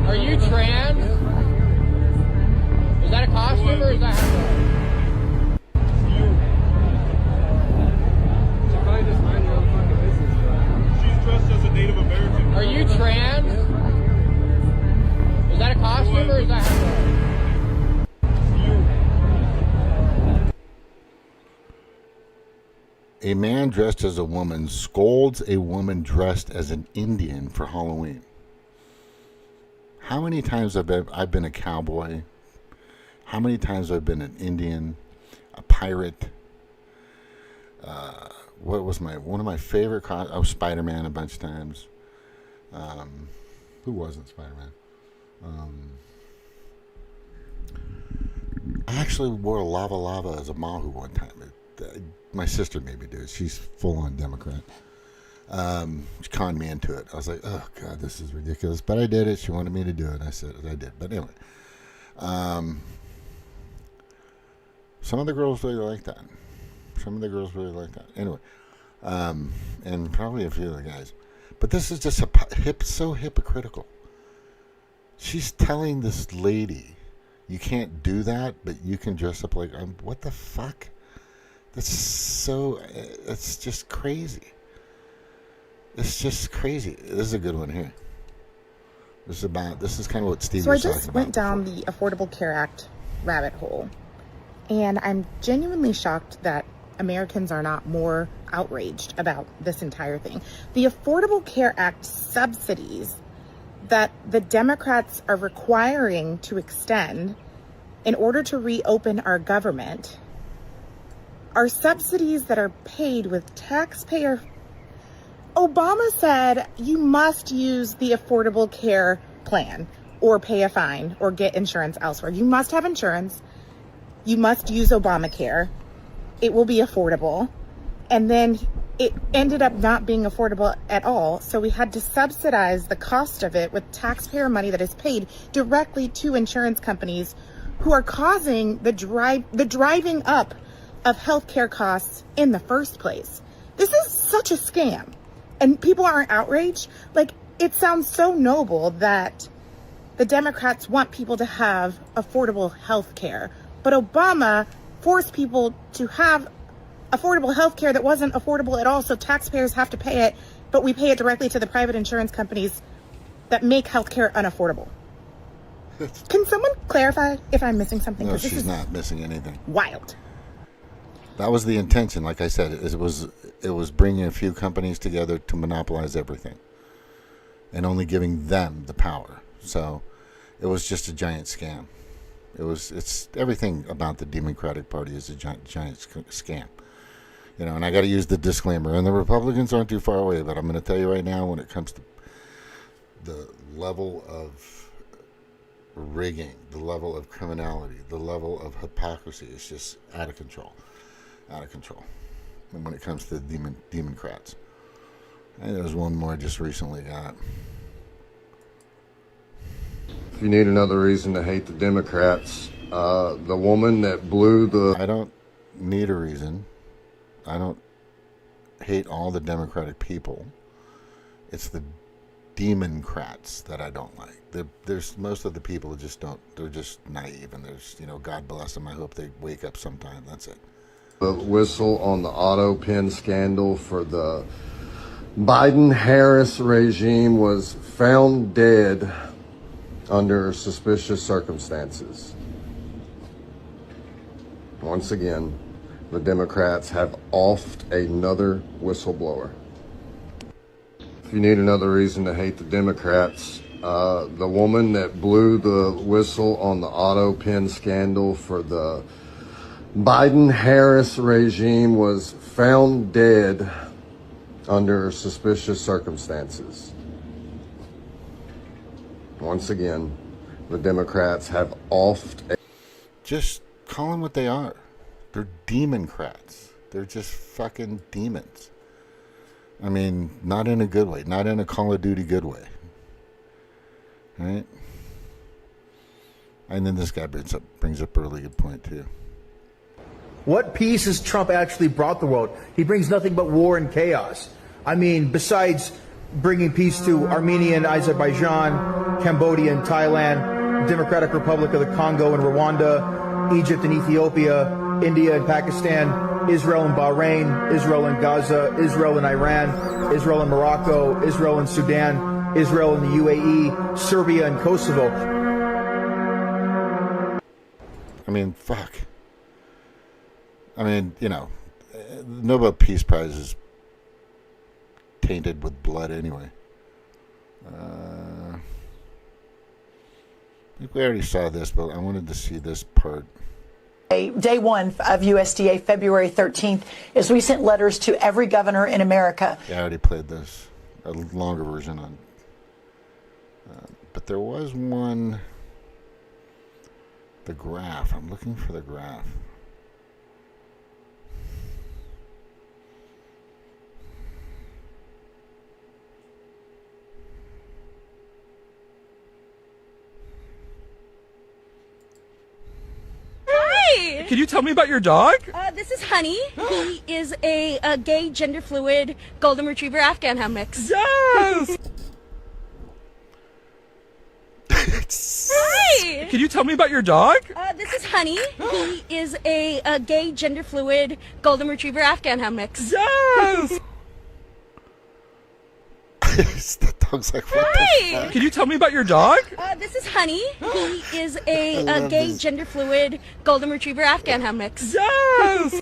Are you trans? Is that a costume or is that... She's dressed as a Native American. Are you trans? Is that a costume or is that... A man dressed as a woman scolds a woman dressed as an Indian for Halloween. How many times I've been a cowboy? How many times I've been an Indian, a pirate? What was one of my favorite? Spider-Man a bunch of times. Who wasn't Spider-Man? I actually wore a lava as a Mahu one time. My sister made me do it. She's full-on Democrat. She conned me into it. I was like, oh, God, this is ridiculous. But I did it. She wanted me to do it. I said I did. But anyway. Some of the girls really like that. Anyway. And probably a few of the guys. But this is just so hypocritical. She's telling this lady, you can't do that, but you can dress up like... what the fuck? That's just crazy. It's just crazy. This is a good one here. This is kind of what Steve was talking about. So I just went down the Affordable Care Act rabbit hole, and I'm genuinely shocked that Americans are not more outraged about this entire thing. The Affordable Care Act subsidies that the Democrats are requiring to extend in order to reopen our government are subsidies that are paid with taxpayer. Obama said you must use the Affordable Care Plan or pay a fine or get insurance elsewhere. You must have insurance. You must use Obamacare. It will be affordable. And then it ended up not being affordable at all. So we had to subsidize the cost of it with taxpayer money that is paid directly to insurance companies who are causing the driving up of healthcare costs in the first place. This is such a scam. And people aren't outraged. Like, it sounds so noble that the Democrats want people to have affordable health care. But Obama forced people to have affordable health care that wasn't affordable at all, so taxpayers have to pay it, but we pay it directly to the private insurance companies that make health care unaffordable. Can someone clarify if I'm missing something? No, she's not missing anything. Wild. That was the intention. Like I said, it was bringing a few companies together to monopolize everything and only giving them the power. So it was just a giant scam. It's everything about the Demoncratic Party is a giant scam. You know, and I got to use the disclaimer. And the Republicans aren't too far away, but I'm going to tell you right now, when it comes to the level of rigging, the level of criminality, the level of hypocrisy is just out of control. Out of control. And when it comes to the Demoncrats. And there's one more I just recently got. If you need another reason to hate the Democrats, the woman that blew the... I don't need a reason. I don't hate all the Democratic people. It's the Demoncrats that I don't like. There's most of the people that just don't. They're just naive, and there's, God bless them. I hope they wake up sometime. That's it. The whistle on the auto pen scandal for the Biden-Harris regime was found dead under suspicious circumstances. Once again, the Democrats have offed another whistleblower. If you need another reason to hate the Democrats, the woman that blew the whistle on the auto pen scandal for the Biden-Harris regime was found dead under suspicious circumstances. Once again, the Democrats have offed... Just call them what they are. They're Demoncrats. They're just fucking demons. I mean, not in a good way. Not in a Call of Duty good way. Right? And then this guy brings up a really good point, too. What peace has Trump actually brought the world? He brings nothing but war and chaos. I mean, besides bringing peace to Armenia and Azerbaijan, Cambodia and Thailand, Democratic Republic of the Congo and Rwanda, Egypt and Ethiopia, India and Pakistan, Israel and Bahrain, Israel and Gaza, Israel and Iran, Israel and Morocco, Israel and Sudan, Israel and the UAE, Serbia and Kosovo. I mean, fuck. I mean, Nobel Peace Prize is tainted with blood anyway. I think we already saw this, but I wanted to see this part. Day one of USDA, February 13th, is we sent letters to every governor in America. Yeah, I already played this, a longer version on. But there was one, the graph. I'm looking for the graph. Can you tell me about your dog? This is Honey. He is a gay, gender fluid, golden retriever Afghan hound mix. Yes! Hi! Can you tell me about your dog? This is Honey. He is a gay, gender fluid, golden retriever Afghan hound mix. Yes! The dog's like, what the fuck? Can you tell me about your dog? This is Honey. He is a gay, gender fluid, golden retriever Afghan hound mix. Yes!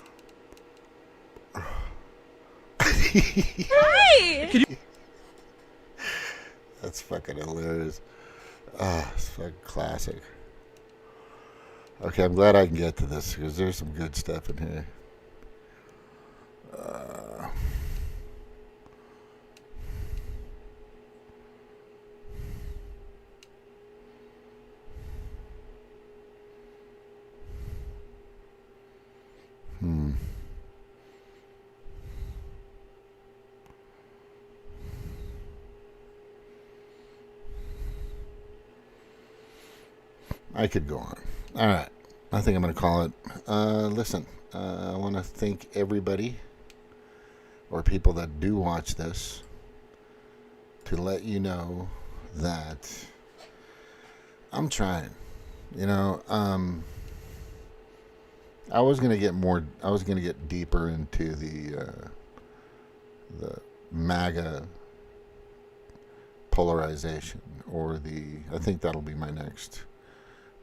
Hi! Can you... That's fucking hilarious. It's fucking classic. Okay, I'm glad I can get to this because there's some good stuff in here. I could go on. All right. I think I'm going to call it. Listen, I want to thank everybody or people that do watch this to let you know that I'm trying. I was going to get deeper into the MAGA polarization, or I think that'll be my next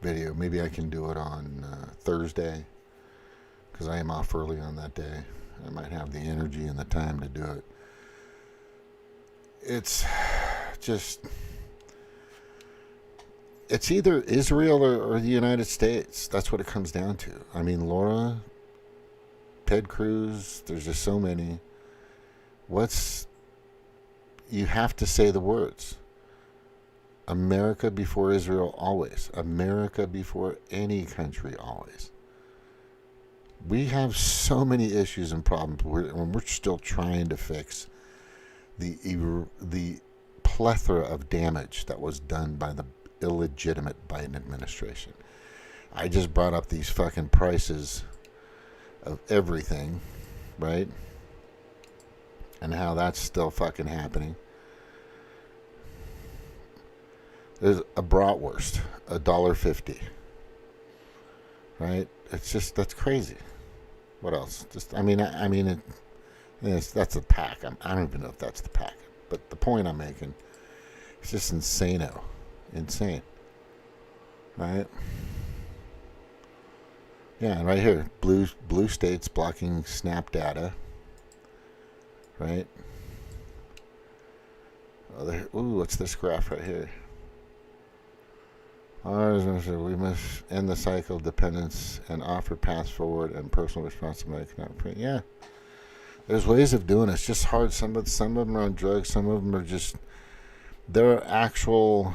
video. Maybe I can do it on Thursday, because I am off early on that day. I might have the energy and the time to do it. It's just, it's either Israel or the United States. That's what it comes down to. I mean, Laura, Ted Cruz, there's just so many. You have to say the words. America before Israel, always. America before any country, always. We have so many issues and problems when we're still trying to fix the plethora of damage that was done by the illegitimate Biden administration. I just brought up these fucking prices of everything, right? And how that's still fucking happening. There's a bratwurst, $1.50, right? It's just, that's crazy. What else? Just, that's a pack. I don't even know if that's the pack. But the point I'm making, it's just insane, right? Yeah, right here, blue states blocking SNAP data, right? What's this graph right here? We must end the cycle of dependence and offer paths forward and personal responsibility. Yeah, there's ways of doing it. It's just hard. Some of them are on drugs. Some of them are just, there are actual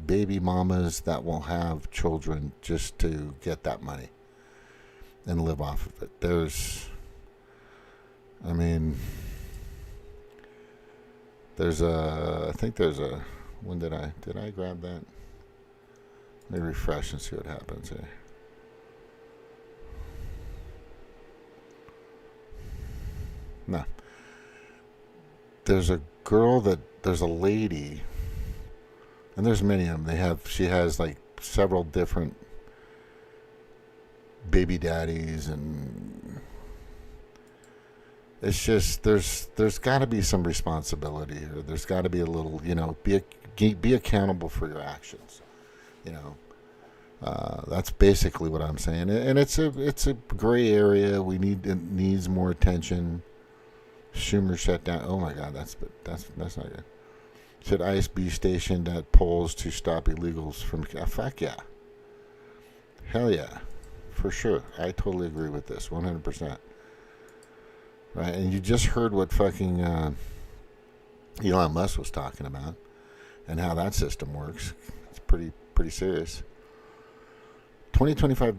baby mamas that will have children just to get that money and live off of it. When did I grab that? Let me refresh and see what happens here. No. There's a lady, and there's many of them. She has like several different baby daddies, and it's just, there's got to be some responsibility here. There's got to be a little, be accountable for your actions. That's basically what I'm saying, and it's a gray area. It needs more attention. Schumer shut down. Oh my God, that's not good. Should ICE be stationed at polls to stop illegals from? Fuck yeah, hell yeah, for sure. I totally agree with this, 100%. Right, and you just heard what fucking Elon Musk was talking about, and how that system works. It's pretty serious. 2025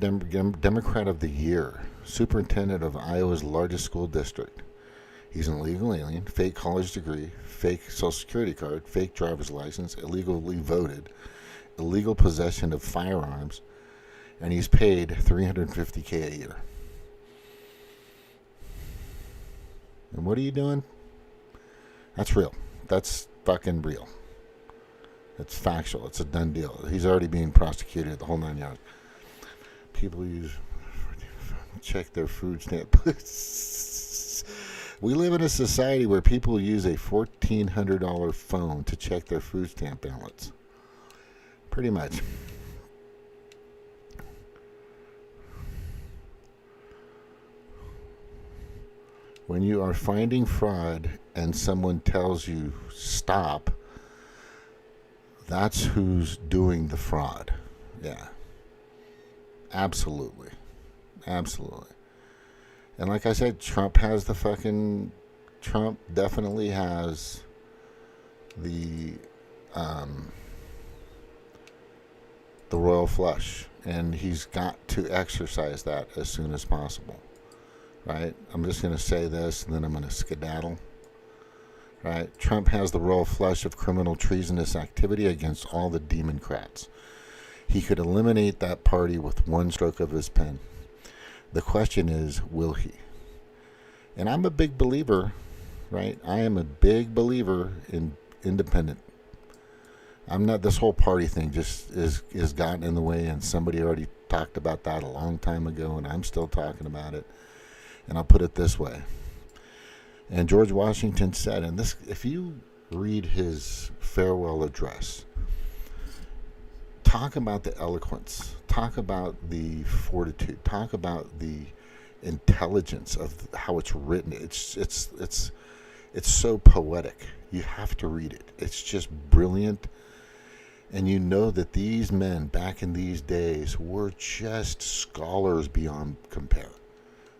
Democrat of the Year, Superintendent of Iowa's largest school district. He's an illegal alien, fake college degree, fake social security card, fake driver's license, illegally voted, illegal possession of firearms, and he's paid $350K a year. And what are you doing? That's real. That's fucking real. It's factual. It's a done deal. He's already being prosecuted, the whole 9 yards. People check their food stamp. We live in a society where people use a $1,400 phone to check their food stamp balance. Pretty much. When you are finding fraud and someone tells you stop, that's who's doing the fraud. Yeah. Absolutely. And like I said, Trump definitely has the royal flush, and he's got to exercise that as soon as possible. Right? I'm just going to say this, and then I'm going to skedaddle. Right? Trump has the royal flush of criminal treasonous activity against all the Demoncrats. He could eliminate that party with one stroke of his pen. The question is, will he? And I'm a big believer, right? I am a big believer in independent. I'm not, this whole party thing just is gotten in the way, and somebody already talked about that a long time ago, and I'm still talking about it. And I'll put it this way. And George Washington said, and this, if you read his farewell address, talk about the eloquence, talk about the fortitude, talk about the intelligence of how it's written. It's so poetic. You have to read it. It's just brilliant. And you know that these men back in these days were just scholars beyond compare.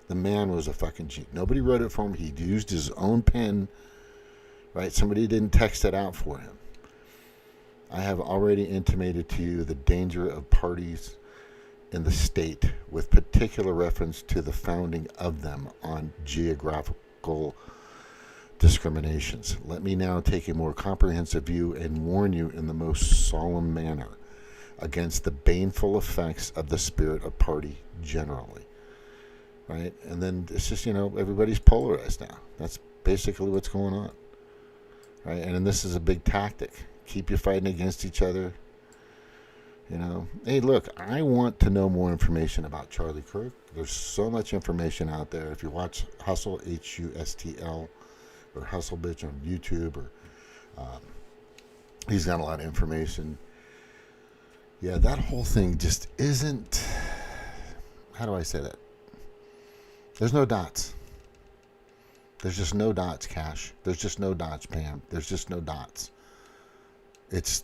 The man was a fucking genius. Nobody wrote it for him. He used his own pen, right? Somebody didn't text it out for him. I have already intimated to you the danger of parties in the state, with particular reference to the founding of them on geographical discriminations. Let me now take a more comprehensive view and warn you in the most solemn manner against the baneful effects of the spirit of party generally. Right? And then it's just, everybody's polarized now. That's basically what's going on. Right? And this is a big tactic. Keep you fighting against each other. Hey, look, I want to know more information about Charlie Kirk. There's so much information out there. If you watch Hustle, Hustl, or Hustle Bitch on YouTube, or he's got a lot of information. Yeah, that whole thing just isn't, how do I say that? There's no dots. There's just no dots, Cash. There's just no dots, Pam. There's just no dots. It's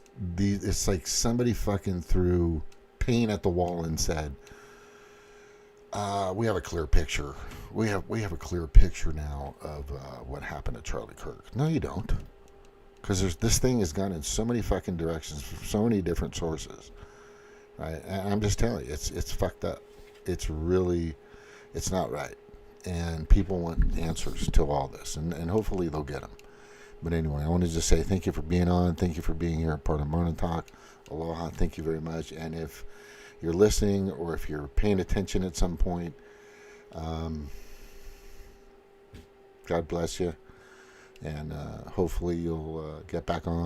like somebody fucking threw paint at the wall and said, we have a clear picture. We have a clear picture now of what happened to Charlie Kirk. No, you don't. Because this thing has gone in so many fucking directions from so many different sources. Right? And I'm just telling you, it's fucked up. It's not right. And people want answers to all this. And hopefully they'll get them. But anyway, I wanted to just say thank you for being on. Thank you for being here at Part of Morning Talk. Aloha. Thank you very much. And if you're listening or if you're paying attention at some point, God bless you. And hopefully you'll get back on